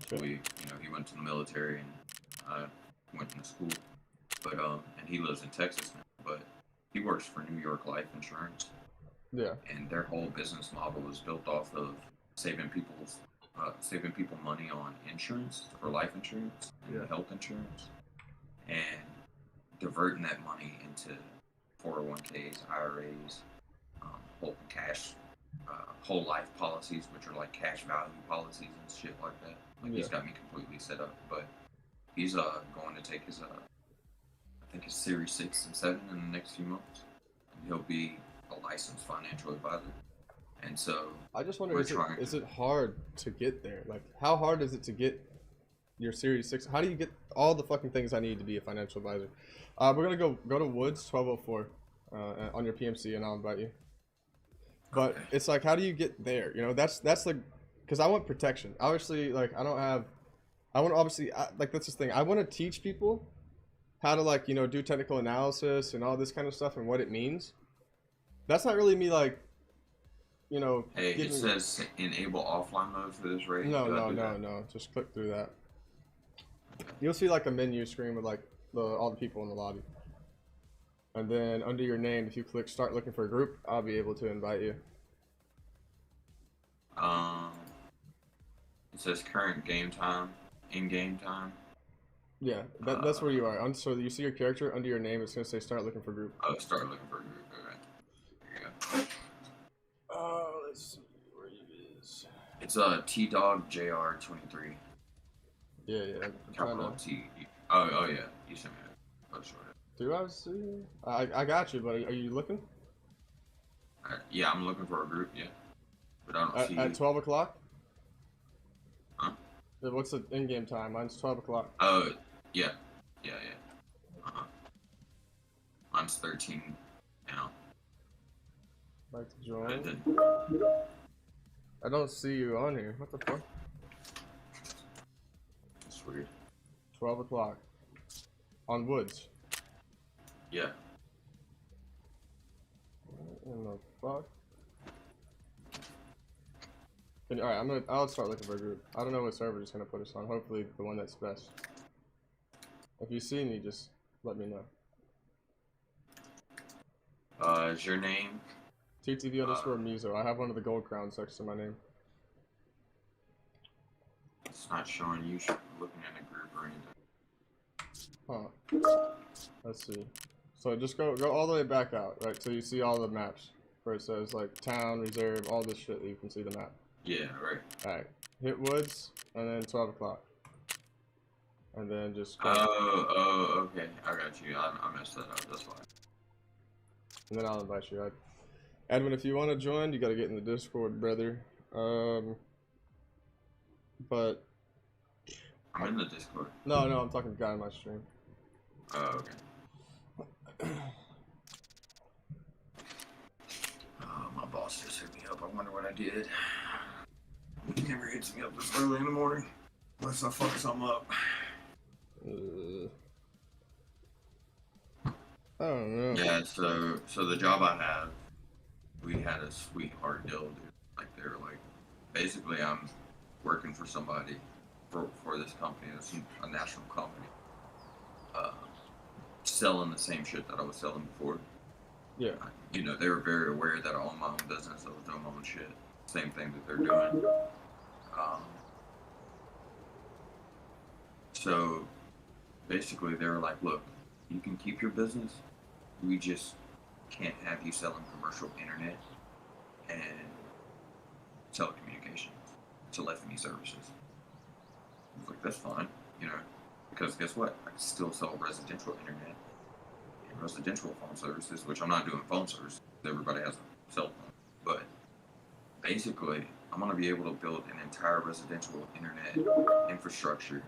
Sure. We, you know, he went to the military and I went to school, but and he lives in Texas now, but he works for New York Life Insurance. Yeah. And their whole business model was built off of saving people money on insurance, for life insurance and health insurance, and diverting that money into 401ks, IRAs, whole life policies, which are like cash value policies and shit like that. Like he's got me completely set up, but he's going to take his I think his Series 6 and 7 in the next few months, and he'll be a licensed financial advisor. And so I just wonder, is it hard to get there? Like, how hard is it to get your Series 6? How do you get all the fucking things I need to be a financial advisor? We're gonna go to Woods 1204 on your PMC, and I'll invite you. But it's like, how do you get there? You know, that's like, because I want protection. Obviously, like, I want to obviously, like, that's the thing. I want to teach people how to, like, you know, do technical analysis and all this kind of stuff and what it means. That's not really me, like, you know. Hey, it says enable offline mode for this raid. No. Just click through that. You'll see like a menu screen with like all the people in the lobby. And then under your name, if you click start looking for a group, I'll be able to invite you. It says current game time, in-game time. Yeah, that's where you are. So you see your character under your name, it's gonna say start looking for a group. Oh, start looking for a group. Okay. There you go. Let's see where he is. It's T-Dog JR23. Yeah. Capital T. Oh yeah. You sent me a photo. Do I see? I got you, buddy. Are you looking? Yeah, I'm looking for a group. Yeah, but I don't see. At 12 o'clock? Huh? What's the in-game time? Mine's 12 o'clock. Oh, yeah, yeah. Uh-huh. Mine's 13 now. Like to I join? did. I don't see you on here. What the fuck? That's weird. 12 o'clock. On Woods. Yeah. What in the fuck? Alright, I'll start looking for a group. I don't know what server it's gonna put us on. Hopefully the one that's best. If you see me, just let me know. Is your name? TTV_Muso. I have one of the gold crowns next to my name. It's not showing you. Should be looking at a group or anything. Huh. Let's see. So just go all the way back out, right? So you see all the maps where it says like town, reserve, all this shit that you can see the map. Yeah, right. Alright. Hit Woods and then 12 o'clock. And then just go. Oh, okay. I got you. I messed that up. That's fine. And then I'll invite you. Edwin, if you want to join, you got to get in the Discord, brother. But I'm in the Discord. no, I'm talking to the guy on my stream. Oh, okay. Oh, my boss just hit me up. I wonder what I did. He never hits me up this early in the morning unless I fuck something up. I don't know. Yeah, so the job I have, we had a sweetheart deal, dude. Like they're like, basically I'm working for somebody for this company. It's a national company. Selling the same shit that I was selling before. Yeah. You know, they were very aware that I owned my own business. I was doing my own shit. Same thing that they're doing. So basically they were like, look, you can keep your business. We just can't have you selling commercial internet and telecommunications, telephony services. I was like, that's fine, you know, because guess what? I can still sell residential internet and residential phone services, which I'm not doing phone services. Everybody has a cell phone. But basically, I'm going to be able to build an entire residential internet infrastructure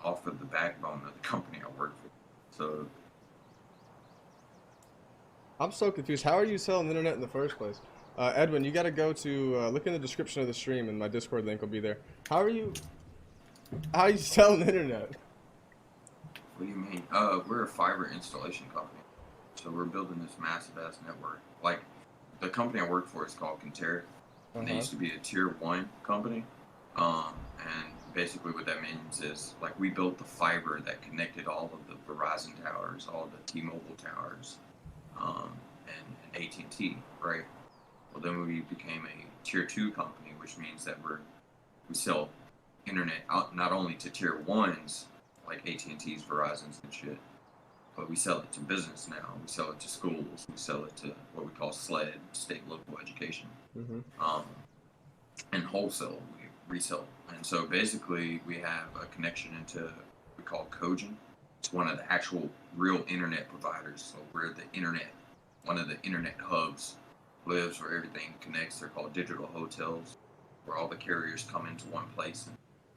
off of the backbone of the company I work for. So I'm so confused. How are you selling the internet in the first place? Edwin, you got to go to look in the description of the stream, and my Discord link will be there. How are you selling the internet? what do you mean? We're a fiber installation company. So we're building this massive ass network. Like the company I work for is called Conterra. And they used to be a tier 1 company. And basically what that means is like we built the fiber that connected all of the Verizon towers, all of the T-Mobile towers, and AT&T, right? Well, then we became a tier 2 company, which means that we sell internet out not only to tier 1s like AT&T's, Verizon's and shit, but we sell it to business now. We sell it to schools. We sell it to what we call SLED, state and local education. And wholesale, we resell. And so basically we have a connection into what we call Cogent. It's one of the actual real internet providers. So we're the internet, one of the internet hubs lives where everything connects. They're called digital hotels, where all the carriers come into one place.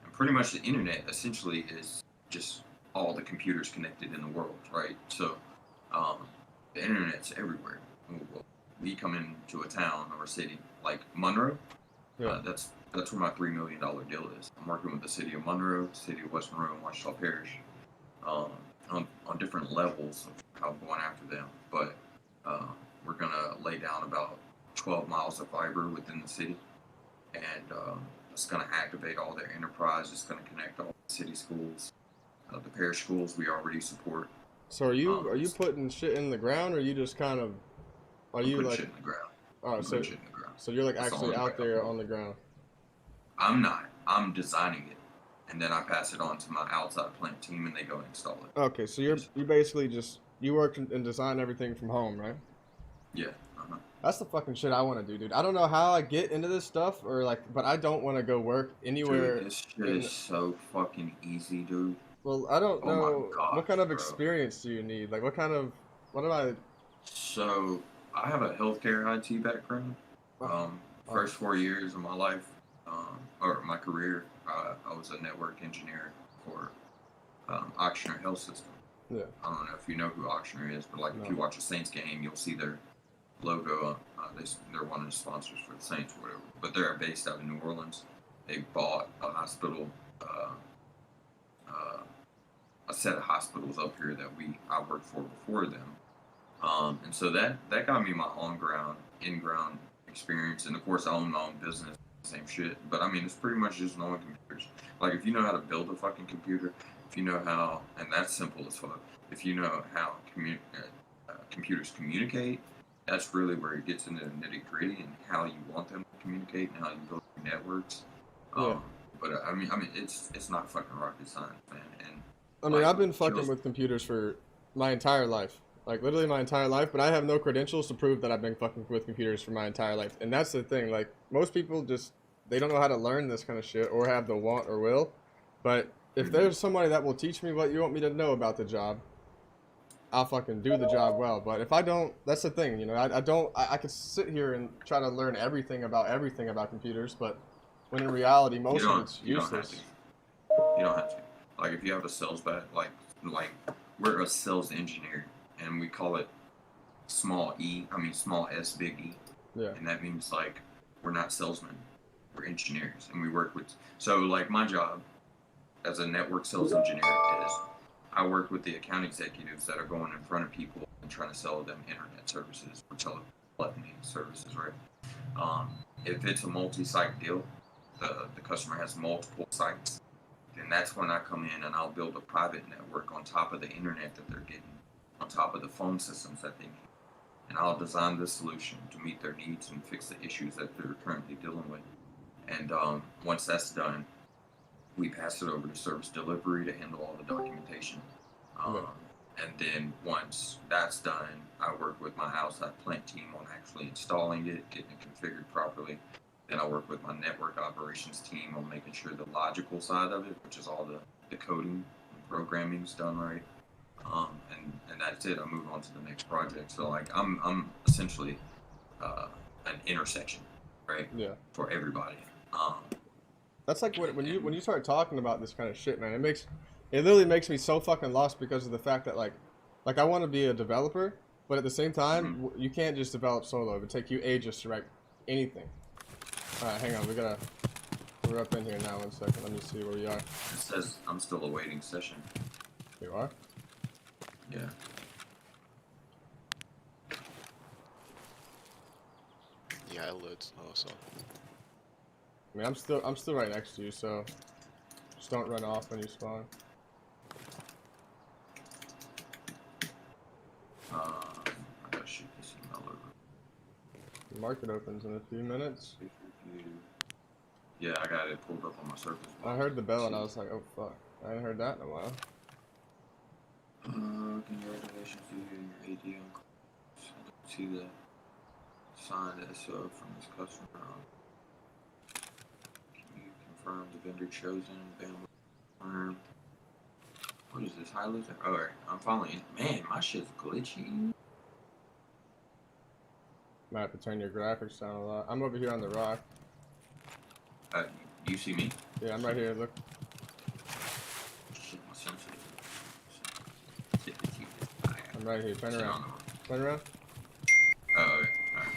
And pretty much the internet essentially is just all the computers connected in the world, right? So the internet's everywhere. We come into a town or a city like Monroe. Yeah. That's where my $3 million deal is. I'm working with the city of Monroe, the city of West Monroe, and Washita Parish, on different levels of how I'm going after them. But we're gonna lay down about 12 miles of fiber within the city, and it's gonna activate all their enterprise. It's gonna connect all the city schools, the parish schools we already support. So are you putting shit in the ground, or are you just kind of Shit in the ground. Oh, shit in the ground. so you're like That's actually all out there on the ground? I'm not. I'm designing it, and then I pass it on to my outside plant team, and they go and install it. Okay, so you basically just work and design everything from home, right? Yeah. That's the fucking shit I want to do, dude. I don't know how I get into this stuff, but I don't want to go work anywhere. Dude, this shit is so fucking easy, dude. Well, I don't know Oh my gosh, what kind of bro. experience do you need. Like, what am I? So, I have a healthcare IT background. First 4 years of my life, or my career, I was a network engineer for Auctioneer Health System. Yeah. I don't know if you know who Auctioneer is, but like No. if you watch a Saints game, you'll see their logo. They're one of the sponsors for the Saints, or whatever. But they're based out of New Orleans. They bought a hospital, a set of hospitals up here that I worked for before them. And so that got me my in-ground experience. And of course, I own my own business, same shit. But I mean, it's pretty much just knowing computers. Like if you know how to build a fucking computer, if you know how, and that's simple as fuck. If you know how computers communicate, that's really where it gets into the nitty-gritty and how you want them to communicate and how you build your networks. Yeah. But I mean, it's not fucking rocket science, man. And I mean, like, I've been fucking with computers for my entire life. Like, literally my entire life, but I have no credentials to prove that I've been fucking with computers for my entire life. And that's the thing, like, most people just, they don't know how to learn this kind of shit or have the want or will. But if there's somebody that will teach me what you want me to know about the job, I'll fucking do the job well. But if I don't, that's the thing, you know, I could sit here and try to learn everything about computers, but when in reality, most of it's useless. You don't have to. Like, if you have a sales like we're a sales engineer, and we call it small s, big E. Yeah. And that means, like, we're not salesmen, we're engineers, and we work with, so, like, my job as a network sales engineer is I work with the account executives that are going in front of people and trying to sell them internet services or telephony services, right? If it's a multi-site deal, the customer has multiple sites, then that's when I come in and I'll build a private network on top of the internet that they're getting, on top of the phone systems that they need. And I'll design this solution to meet their needs and fix the issues that they're currently dealing with. And once that's done, we pass it over to service delivery to handle all the documentation. And then once that's done, I work with my outside plant team on actually installing it, getting it configured properly. Then I work with my network operations team on making sure the logical side of it, which is all the coding and programming, is done right. And that's it. I move on to the next project. So like I'm essentially an intersection, right? Yeah. For everybody. That's like when you start talking about this kind of shit, man. It literally makes me so fucking lost because of the fact that like I want to be a developer, but at the same time, you can't just develop solo. It would take you ages to write anything. All right, hang on. We're up in here now. 1 second. Let me see where we are. It says I'm still awaiting session. You are? Yeah. Yeah, it loads slow, so. I mean, I'm still right next to you, so just don't run off when you spawn. I gotta shoot this email over. The market opens in a few minutes. Yeah, I got it pulled up on my surface. I heard the bell and I was like, oh fuck, I hadn't heard that in a while. Congratulations to you and your AD on see the signed SO from this customer. Can you confirm the vendor chosen? Confirm. What is this? High loser? Oh, alright. I'm finally in. Man, my shit's glitchy. Might have to turn your graphics down a lot. I'm over here on the rock. You see me? Yeah, I'm right here. Look. Shit, my sensor. I'm right here. Turn around. Turn around. Oh, okay. Alright.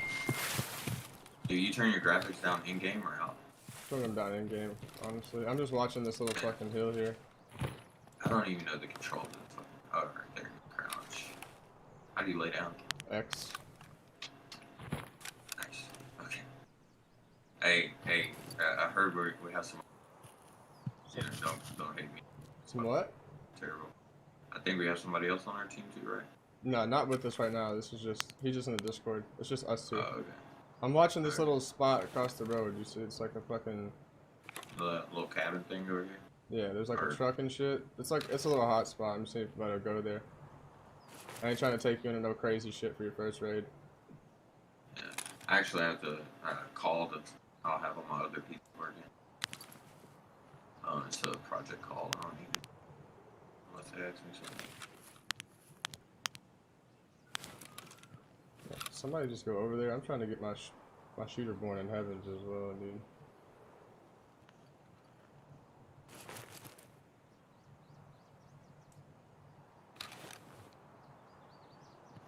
Do you turn your graphics down in game or out? Turn them down in game, honestly. I'm just watching this little fucking hill here. I don't even know the controls of the fucking. Oh, right there. Crouch. How do you lay down? X. Nice. Okay. Hey, I heard we have some. Yeah, don't hate me. Some what? Terrible. I think we have somebody else on our team too, right? No, not with us right now. This is just, he's just in the Discord. It's just us two. Oh, okay. I'm watching this little spot across the road. You see, it's like a fucking. The little cabin thing over here. Yeah, there's like a Or- truck and shit. It's a little hot spot. I'm seeing if I better go there. I ain't trying to take you into no crazy shit for your first raid. Yeah. I actually have to call the. I'll have all my other people working. It's a project call. I don't need it. Unless they ask me something. Somebody just go over there. I'm trying to get my shooter born in heavens as well, dude.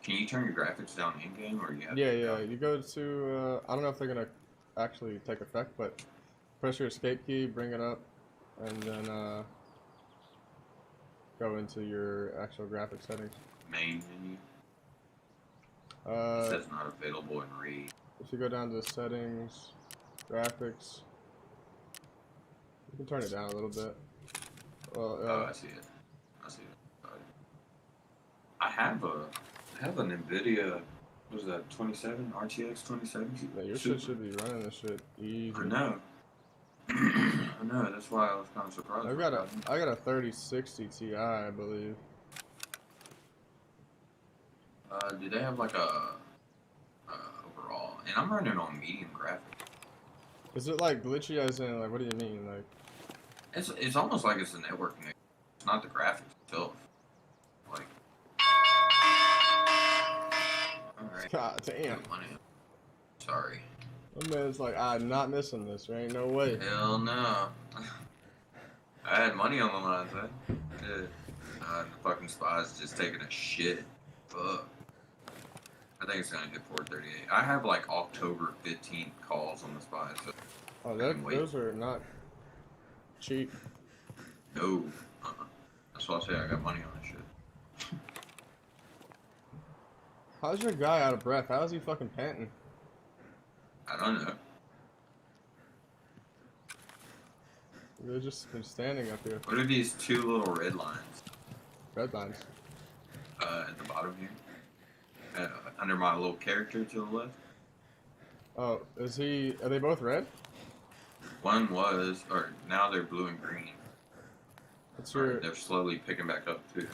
Can you turn your graphics down in game, or you have? Yeah, yeah. You go to. I don't know if they're gonna actually take effect, but press your escape key, bring it up, and then go into your actual graphic settings. Main menu. It Uh, says not available in read. if you go down to settings, graphics, you can turn it down a little bit. Well, Oh, I see it. I see it. I have an NVIDIA. What was that? 27 RTX 2070. yeah, your shit should be running this shit easy. I know. I know. That's why I was kind of surprised. I got a 3060 Ti, I believe. Do they have like a overall? And I'm running on medium graphics. Is it like glitchy as in like what do you mean like? It's almost like it's a networking issue. It's not the graphics itself. Like. All right. God damn. Sorry. My man's like, I'm not missing this. There ain't no way. Hell no. I had money on the line, son. Yeah. The fucking spy's just taking a shit. Fuck. I think it's gonna hit 438. I have like October 15th calls on the spy, so. Oh, those are not cheap. No. That's why I say I got money on this shit. How's your guy out of breath? How is he fucking panting? I don't know. They've just been standing up here. What are these two little red lines? Red lines. At the bottom here? Under my little character to the left? Oh, are they both red? One was, or now they're blue and green. That's your, They're slowly picking back up too.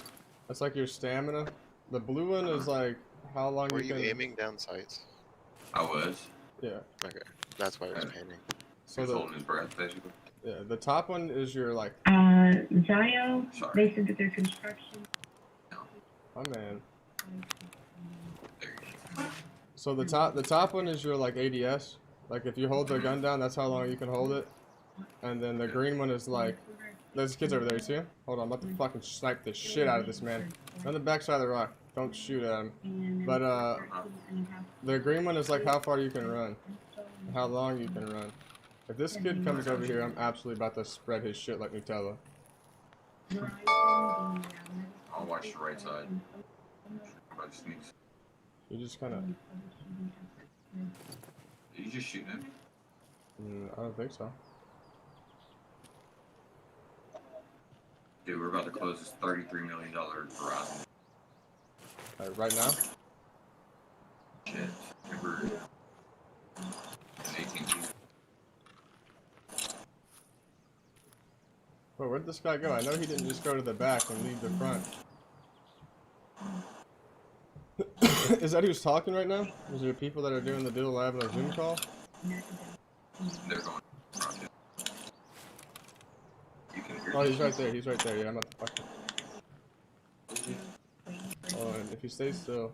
that's like your stamina. The blue one is like how long Were you you can. aiming down sights? I was. Yeah. Okay, that's why I was painting. So He's holding his breath, basically. yeah, the top one is your like. Zio, Sorry. they said that their construction. Oh man. There you go. So the top one is your like ADS. Like if you hold the gun down, that's how long you can hold it. And then the green one is like. There's kids over there, you see him? Hold on, I'm about to fucking snipe the shit out of this man. On the backside of the rock. Don't shoot at him. But the green one is like how far you can run. How long you can run. If this kid comes over here, I'm absolutely about to spread his shit like Nutella. I'll watch the right side. Everybody sneaks. You just kinda. Did you just shoot him? I don't think so. Dude, we're about to close this $33 million Verizon. Right now? Shit. Remember 18. Wait, where'd this guy go? I know he didn't just go to the back and leave the front. Is that who's talking right now? Is there people that are doing the deal live on a Zoom call? They're going. You can hear Oh, he's right there. He's right there. Yeah, I'm not the fucking. Oh, and if he stays still.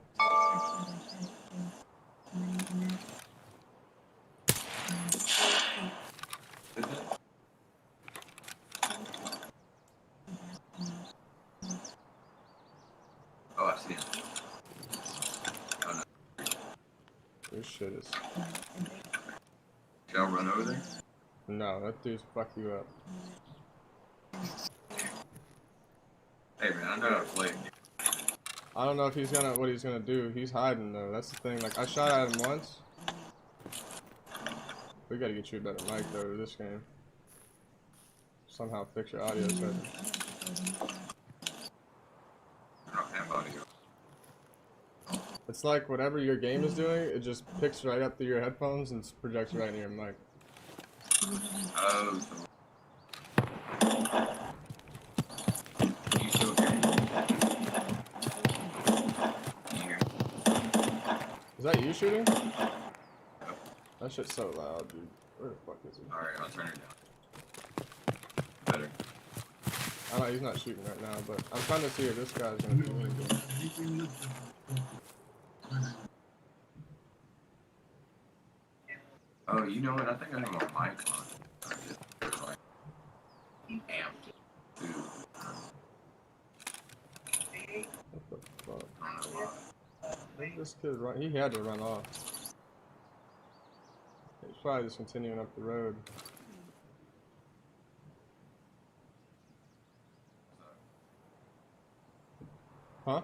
Oh, I see him. Oh, no. This shit is. Y'all run over there? No, that dude's fuck you up. Hey, man, I know how to play. I don't know if he's gonna what he's gonna do. He's hiding though. That's the thing. Like I shot at him once. We gotta get you a better mic though. This game. Somehow fix your audio setting. I don't have audio. It's like whatever your game is doing, it just picks right up through your headphones and projects right into your mic. Oh, so. You still hear me? Can you hear me? Is that you shooting? That shit's so loud, dude. Where the fuck is he? Alright, I'll turn it down. Better. I don't know, he's not shooting right now, but I'm trying to see if this guy's gonna do anything. you know what? I think I have my mic on. I just like amped too. What the fuck? I don't know why. Where'd this kid run? He had to run off. He's probably just continuing up the road. Huh?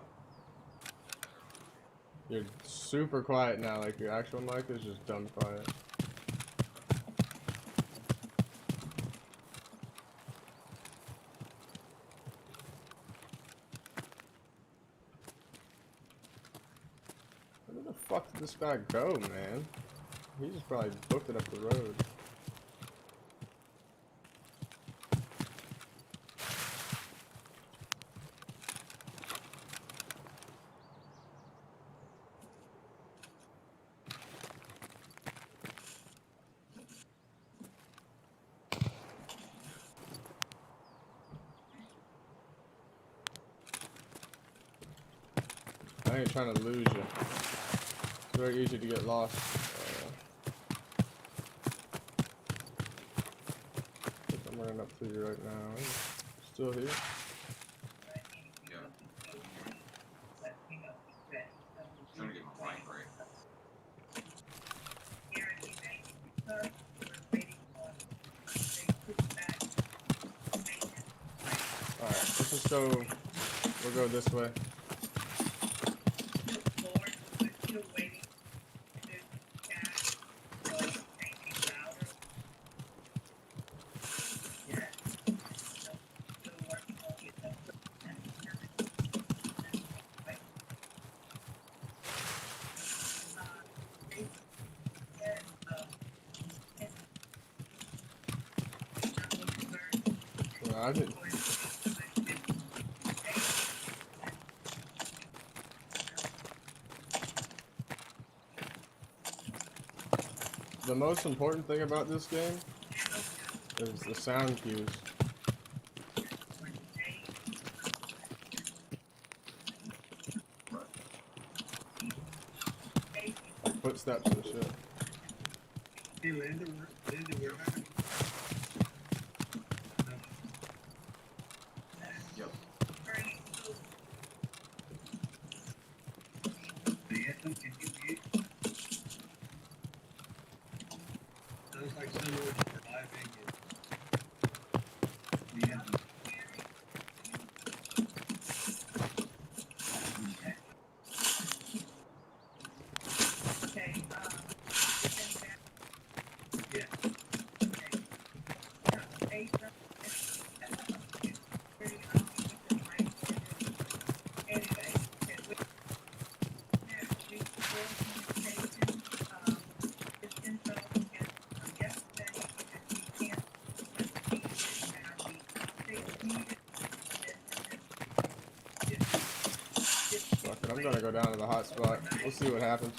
You're super quiet now, like your actual mic is just dumb quiet. Where the fuck did this guy go, man? He just probably booked it up the road. I ain't trying to lose you. It's very easy to get lost. I think I'm running up to you right now. Are you still here? Yeah. Trying to get my mic right. Alright, let's just go. We'll go this way. I didn't. The most important thing about this game is the sound cues. Footsteps and shit. Hey, Landon, where am I? Yep. Anthem, can you mute? Sounds like someone's driving and the anthem. Yeah. Fuck it, I'm gonna go down to the hot spot. We'll see what happens.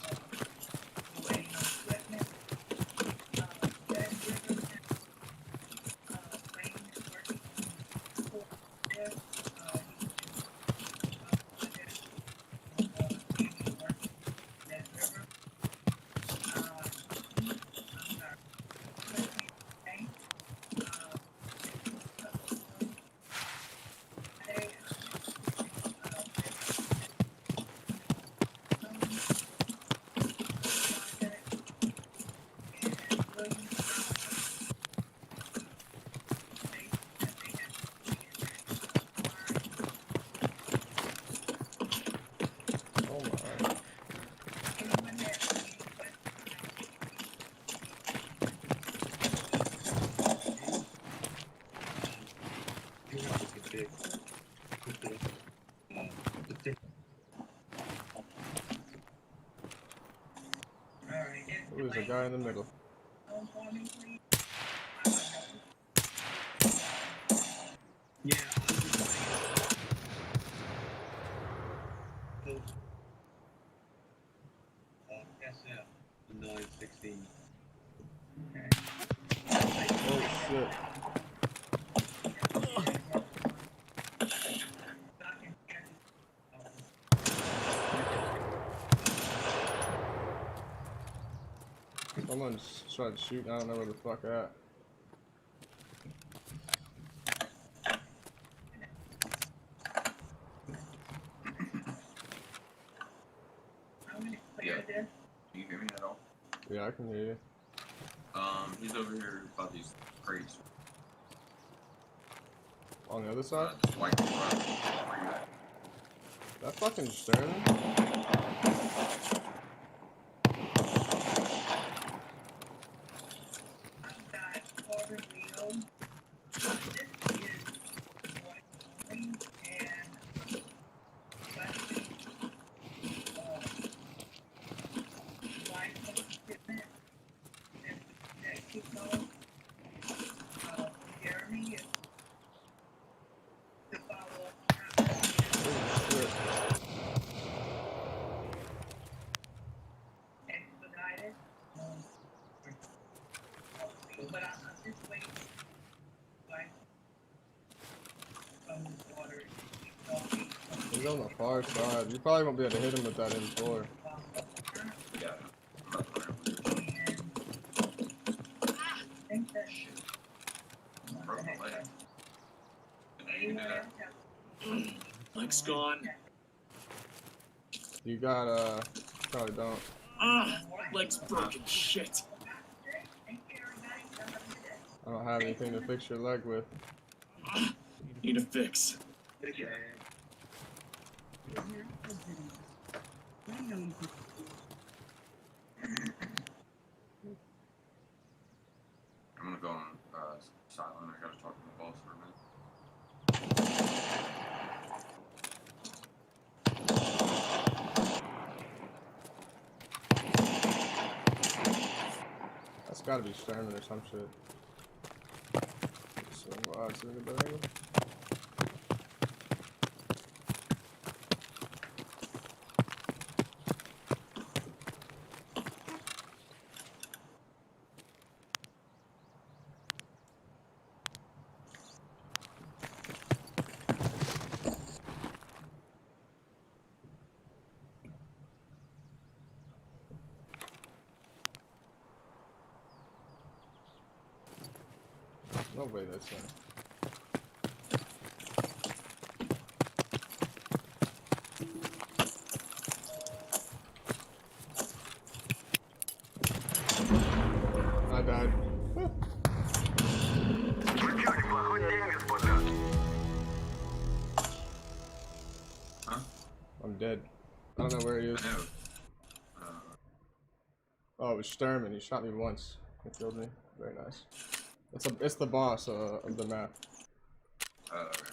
Oh my. You have to get big. Ooh, there's a guy in the middle. Yeah, SF 916. Oh shit. Someone's tried to shoot. I don't know where the fuck at. I'm gonna Yeah. clear this. Can you hear me at all? Yeah, I can hear you. He's over here about these crates. On the other side? This white truck. Where you at? That fucking Sterling? I've got Corbin Wheel. This is white coin and plastic license equipment and Mexico. Jeremy is to follow up on Shit. expedited. But I'm just waiting. Like, some water. He's on the far side. You probably won't be able to hit him with that M4. Yeah. I'm about to run over here. I think that Broke my leg. And you can do that. Leg's gone. You got, probably don't. Leg's broken. Shit. I don't have anything to fix your leg with. Need a fix. Okay. I'm gonna go on silent. I gotta talk to the boss for a minute. That's gotta be Sherman or some shit. So, wow, it's in a good angle. No way that's not. I died. Huh? I'm dead. I don't know where he is. I know. Oh, it was Sturman. He shot me once. He killed me. Very nice. It's the boss of the map. Okay.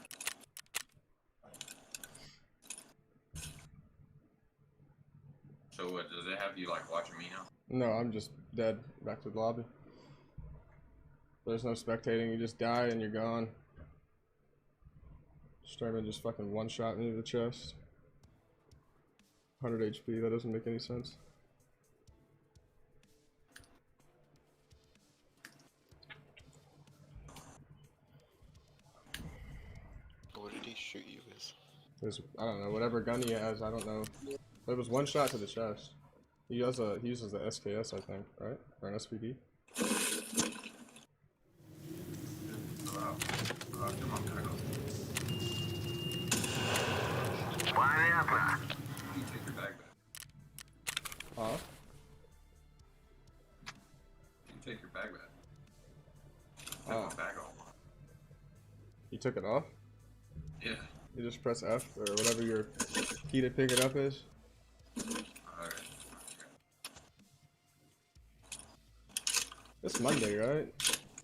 So what, does it have you like watching me now? No, I'm just dead. Back to the lobby. There's no spectating. You just die and you're gone. Sturman just fucking one-shot me to the chest. 100 HP. That doesn't make any sense. What did he shoot you with? There's, I don't know, whatever gun he has, I don't know. There was one shot to the chest. He uses the SKS, I think, right? Or an SPD. Come on, gotta go. You take your bag back. Huh? You take your bag back. Take Oh. my bag off. You took it off? Yeah. You just press F or whatever your key to pick it up is. Alright. It's Monday, right?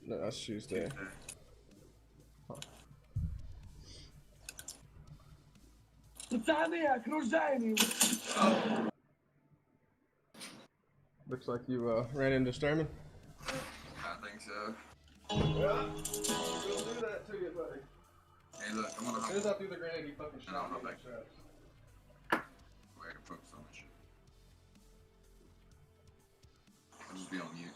No, that's Tuesday. Looks like you ran into Sturman. I think so. Yeah, we'll do that to you, buddy. Hey, look, I'm gonna As soon as I threw the grenade, he fucking No, shot me no, in the back. chest. Where to put so much. I'll just be on mute.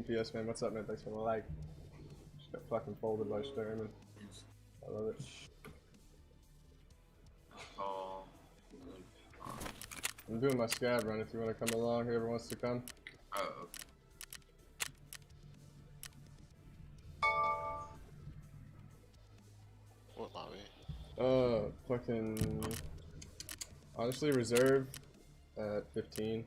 PS man, what's up, man? Thanks for the like. Just got fucking folded by Sturman. I love it. Oh. I'm doing my scab run if you want to come along, whoever wants to come. Oh. What lobby? Fucking. Honestly, reserve at 15.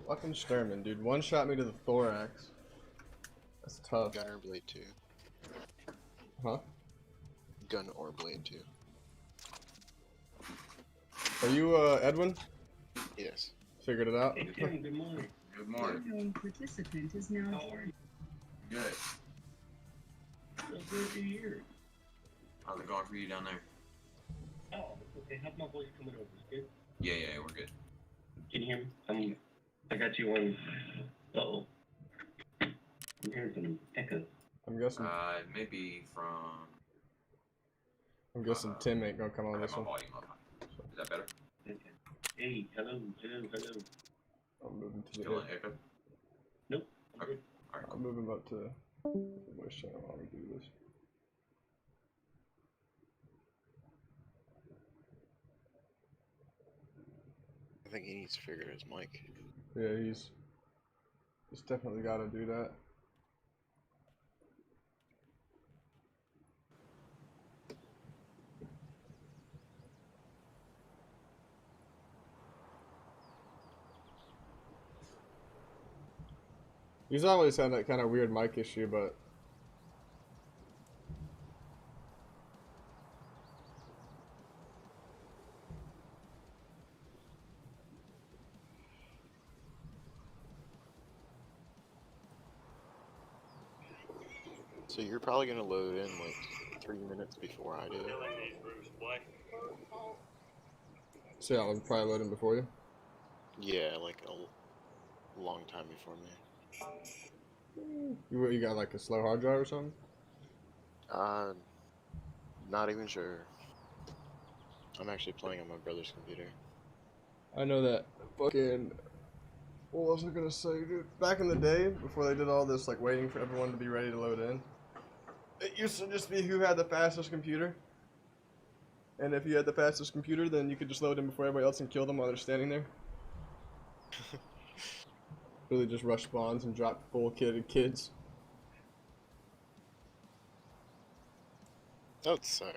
Fucking Sturman, dude. One shot me to the thorax. That's tough. Gun or blade 2? Huh? Gun or blade 2? Are you, Edwin? Yes. Figured it out? Hey Tim, good morning. Good morning. Unknown participant is now How are you? Good. So good to hear. How's it going for you down there? Oh, okay. How's my voice coming over? You good? Yeah, we're good. Can you hear me? I got you on. Uh-oh. I'm hearing some echo. I'm guessing. Maybe from. Tim ain't gonna come I on have this my one. volume up. Is that better? Okay. Hey, hello. I'm moving to the Still hip. an echo? Nope. Okay. Alright, I'm cool. moving up to the voice channel while we do this. I think he needs to figure his mic. Yeah, he's definitely gotta do that. He's always had that kind of weird mic issue, but So you're probably gonna load in like 3 minutes before I do. so yeah, I'll probably load him before you. Yeah, like a long time before me. You got like a slow hard drive or something? Not even sure. I'm actually playing on my brother's computer. I know that fucking. What was I gonna say, dude? Back in the day, before they did all this, like waiting for everyone to be ready to load in, it used to just be who had the fastest computer. And if you had the fastest computer, then you could just load in before everybody else and kill them while they're standing there. Really just rush spawns and drop full kitted kids. That would suck.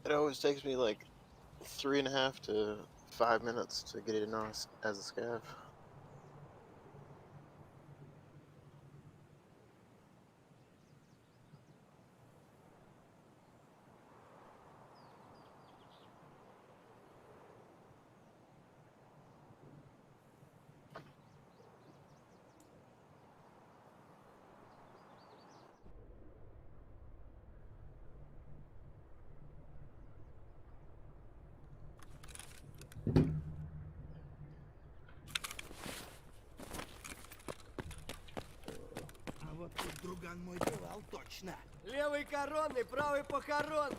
It always takes me like 3.5 to 5 minutes to get it in as a scav.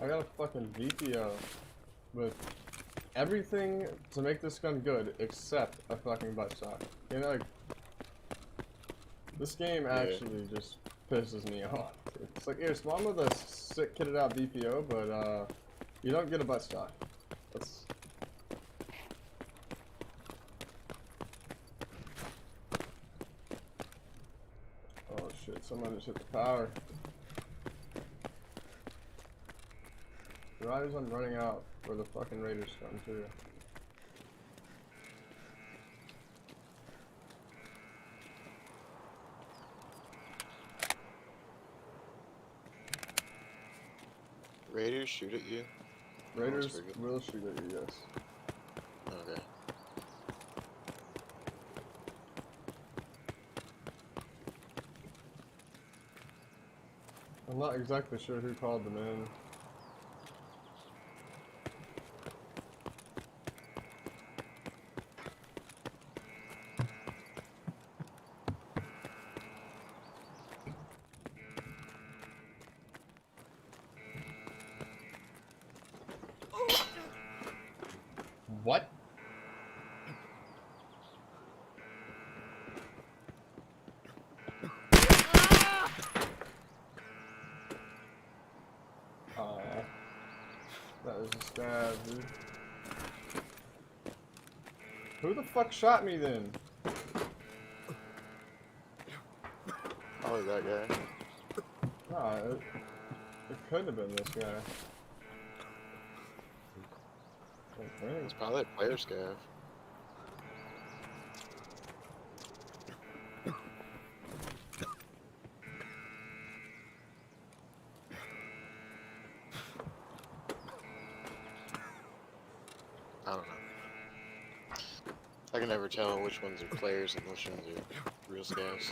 I got a fucking VPO with everything to make this gun good except a fucking buttstock. You know, like, this game actually just pisses me off. It's like, here, spawn with a sick kitted out VPO, but you don't get a buttstock. That's... Oh shit, someone just hit the power. Why is I'm running out where the fucking raiders come too? Raiders shoot at you? Raiders will shoot at you, yes. Okay. I'm not exactly sure who called them in. What? That was a stab, dude. Who the fuck shot me then? Probably that guy. Nah, it couldn't have been this guy. It's probably that player scav. I don't know. I can never tell which ones are players and which ones are real scavs.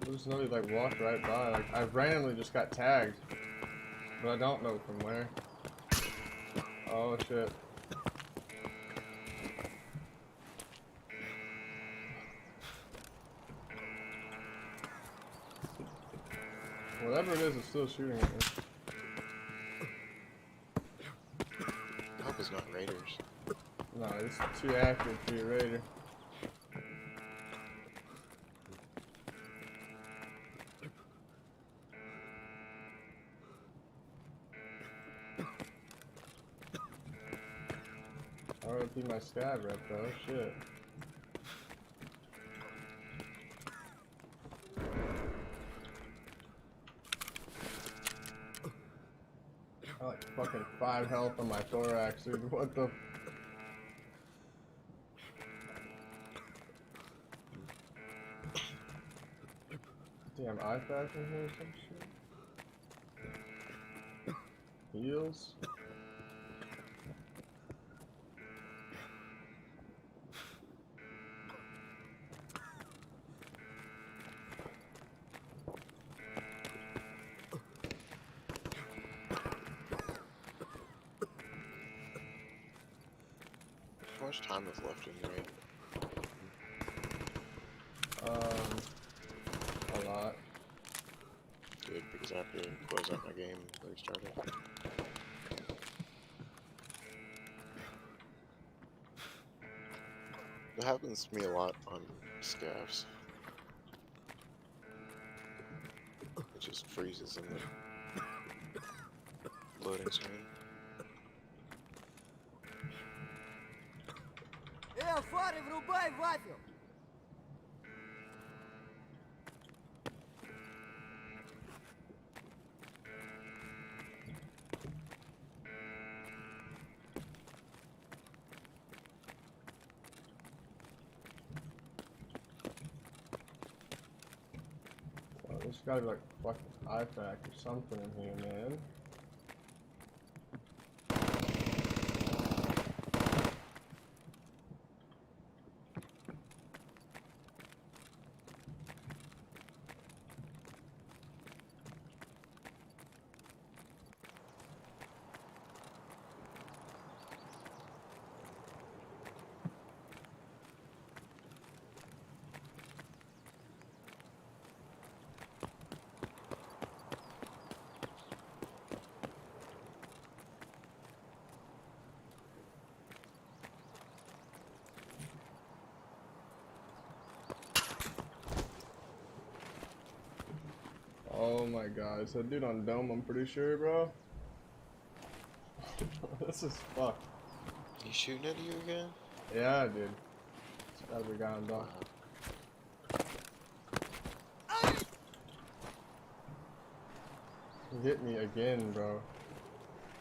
There's nobody like walked right by. Like I randomly just got tagged, but I don't know from where. Oh shit. Whatever it is, it's still shooting at me. I hope it's not raiders. No, it's too active for your raider. RIP my scav rep though, shit. I like fucking 5 health on my thorax, dude. What the? Damn, IFAC in here or some shit? Heals? How much time is left in the raid? A lot. Good, because I have to close out my game and restart it. That happens to me a lot on scavs. It just freezes in the loading screen. Фары, врубай вафел! Oh, there's gotta be like fucking IFAC or something in here, man. Oh my god, it's that dude on Dome, I'm pretty sure, bro. This is fucked. He's shooting at you again? Yeah, dude. It's gotta be guy on Dome. He hit me again, bro.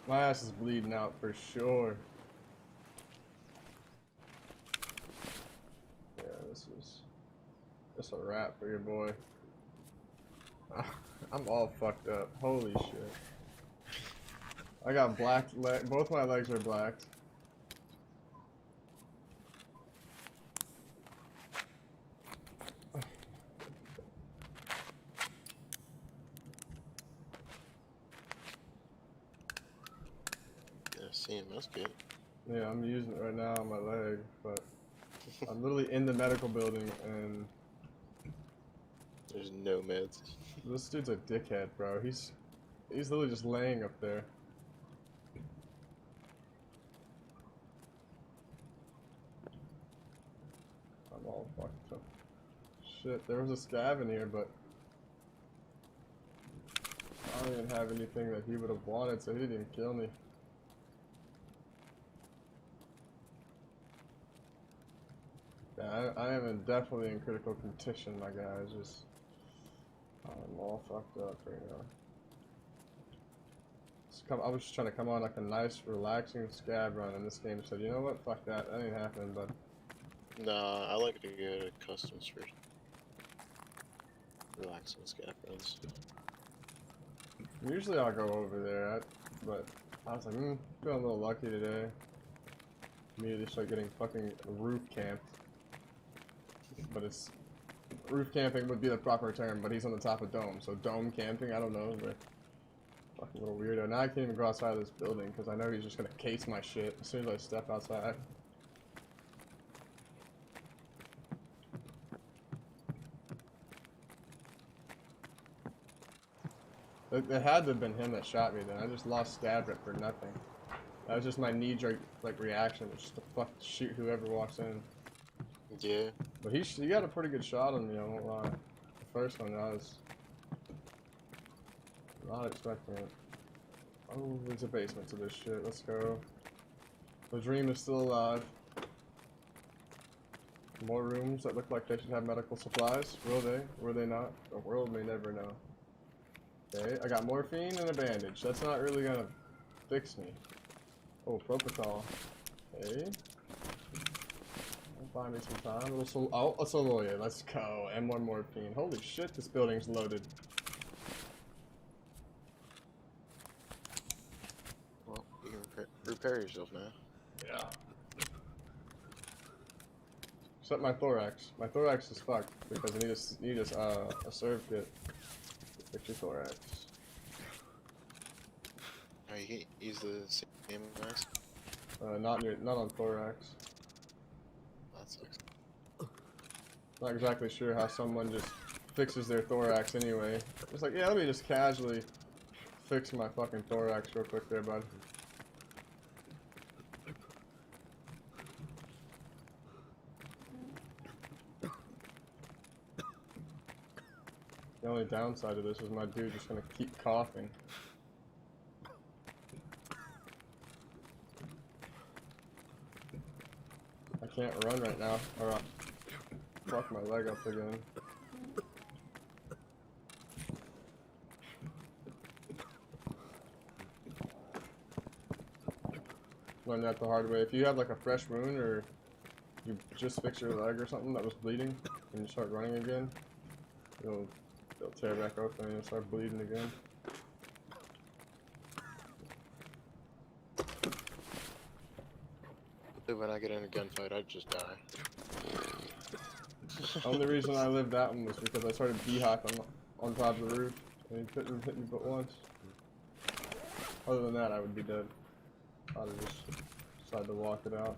My ass is bleeding out for sure. Yeah, this a wrap for your boy. I'm all fucked up. Holy shit. I got black both my legs are blacked. Yeah, CMS kit. Yeah, I'm using it right now on my leg, but I'm literally in the medical building and There's no meds. this dude's a dickhead, bro. He's He's literally just laying up there. I'm all fucked up. Shit, there was a scav in here, but I don't even have anything that he would have wanted, so he didn't kill me. Yeah, I am definitely in critical condition, my guys. Just, I'm all fucked up right now. I was just trying to come on like a nice, relaxing scab run, and this game said, you know what, fuck that, that ain't happening, bud. Nah, I like to go to customs for relaxing scab runs. Usually I'll go over there, but I was like, feeling a little lucky today. Immediately start getting fucking roof camped. But it's, roof camping would be the proper term, but he's on the top of dome, so dome camping, I don't know, but fucking little weirdo. Now I can't even go outside of this building, because I know he's just gonna case my shit as soon as I step outside. It had to have been him that shot me then. I just lost stab rep for nothing. That was just my knee-jerk like reaction, just to fuck shoot whoever walks in. Yeah. But he got a pretty good shot on me, I won't lie. The first one, I was not expecting it. Oh, there's a basement to this shit. Let's go. The dream is still alive. More rooms that look like they should have medical supplies. Will they? Will they not? The world may never know. Okay, I got morphine and a bandage. That's not really gonna fix me. Oh, propofol. Okay. Buy me some time. A Soloya. Let's go. M1 morphine. Holy shit, this building's loaded. Well, you can repair yourself now. Yeah. Except my thorax. My thorax is fucked because I need a serve kit to fix your thorax. Oh, you can use the same mask? Not on thorax. That sucks. Not exactly sure how someone just fixes their thorax anyway. It's like, yeah, let me just casually fix my fucking thorax real quick there, bud. The only downside of this is my dude just gonna keep coughing. I can't run right now, or I'll fuck my leg up again. Learned that the hard way. If you have like a fresh wound or you just fix your leg or something that was bleeding and you start running again, it'll tear back open and you'll start bleeding again. When I get in a gunfight, I just die. Only reason I lived that one was because I started b-hopping on top of the roof and he couldn't hit me but once. Other than that, I would be dead. I'd have just decided to walk it out.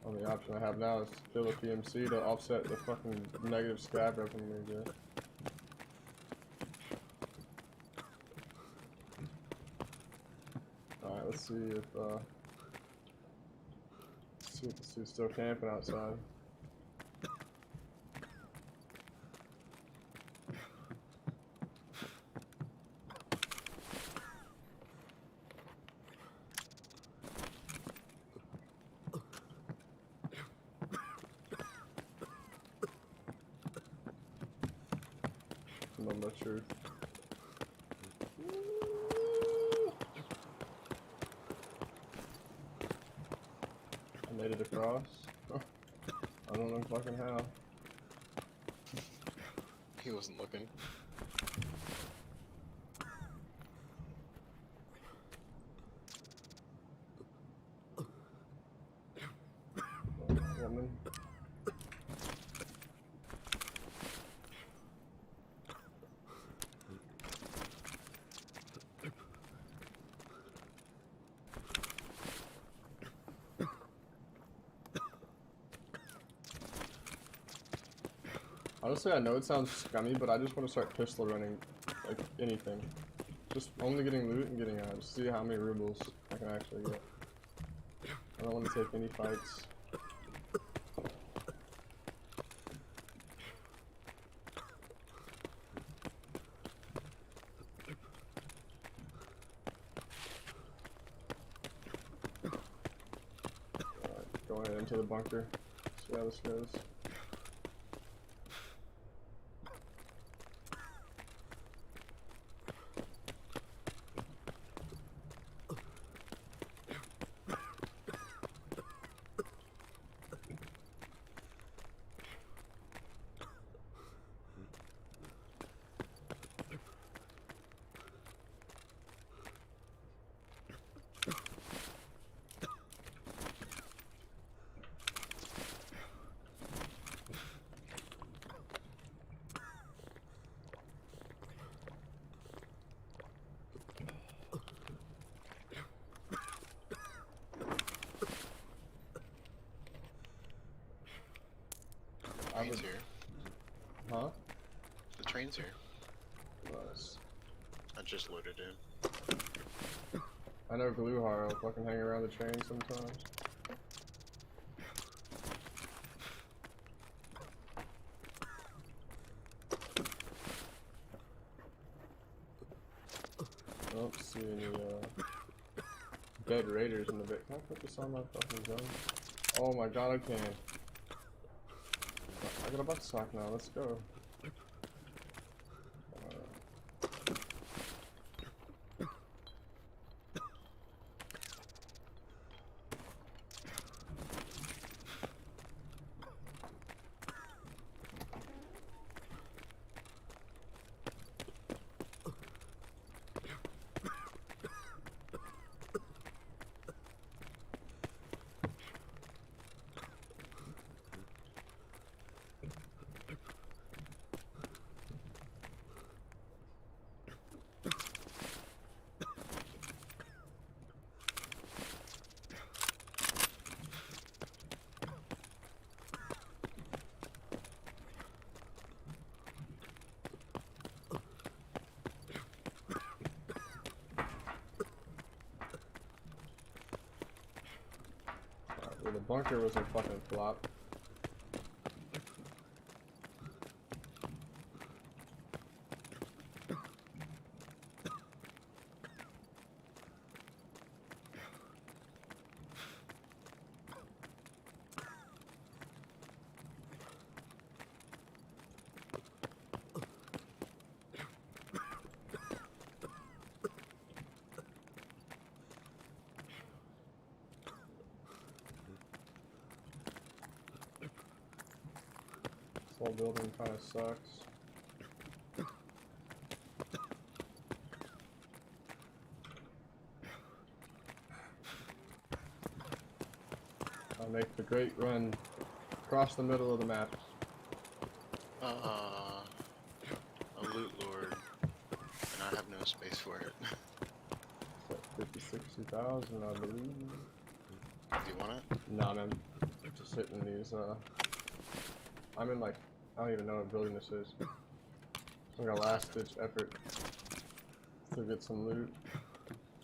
Only option I have now is to kill a PMC to offset the fucking negative scab rep I'm gonna get. Alright, let's see if he's still camping outside. Number truth. I made it across. I don't know fucking how. He wasn't looking. Woman. Honestly, I know it sounds scummy, but I just want to start pistol running, like anything. Just only getting loot and getting out. Just see how many rubles I can actually get. I don't want to take any fights. Alright, going into the bunker. See how this goes. Train's here. Huh? The train's here. Nice. I just loaded in. I know Gluhar will fucking hang around the train sometimes. I don't see any dead raiders in the bit. Can I put this on my fucking gun? Oh my god, I can. I got a butt sock now, let's go. Well, the bunker was a fucking flop. This whole building kind of sucks. I'll make the great run across the middle of the map. A loot lord, and I have no space for it. It's like 50, 60,000, I believe. Do you want it? Nah, man. Just hitting these, I'm in like, I don't even know what building this is. It's like a last ditch effort to get some loot.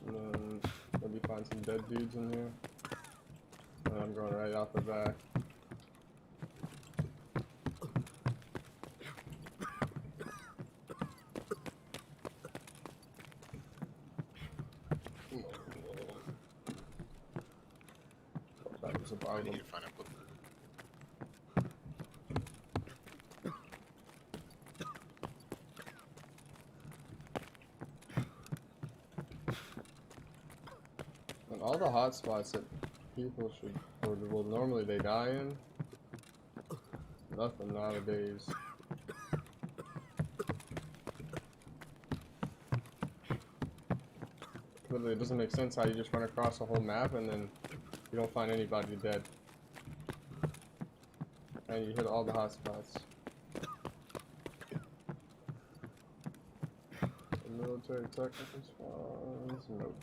And then maybe find some dead dudes in here. And I'm going right out the back. That was a I problem. need to find a book. And all the hot spots that people should, or well, normally they die in, nothing nowadays. Literally, it doesn't make sense how you just run across a whole map and then you don't find anybody dead. And you hit all the hot spots. Military technical spawns, nope.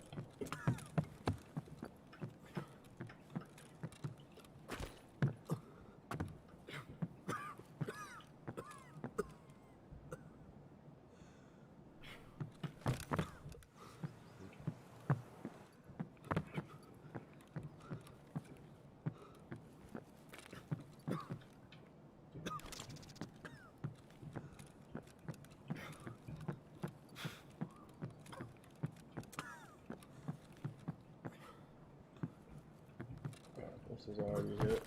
already hit.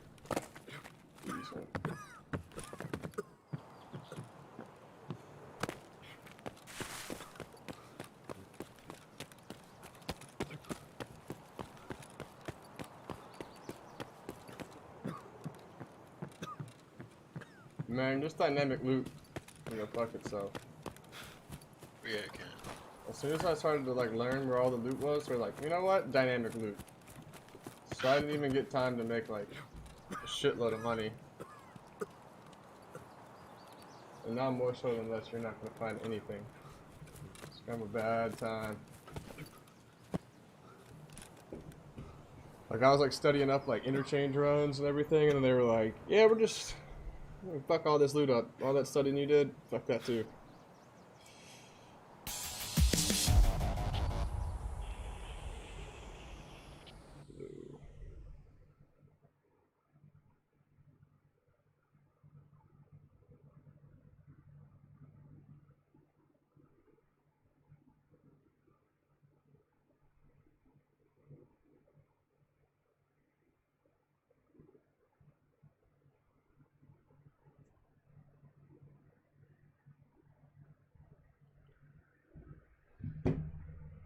Decent. Man, this dynamic loot, you know, fuck itself. Yeah, it can. As soon as I started to like learn where all the loot was, we're like, you know what? Dynamic loot. So I didn't even get time to make like a shitload of money. And now more so than less, you're not gonna find anything. It's kind of a bad time. Like I was like studying up like interchange runs and everything, and then they were like, yeah, we're just fuck all this loot up. All that studying you did, fuck that too.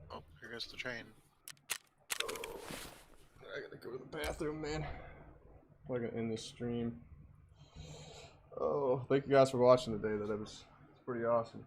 Oh, here goes the train. I gotta go to the bathroom, man. I'm gonna end this stream. Oh, thank you guys for watching today. That was pretty awesome.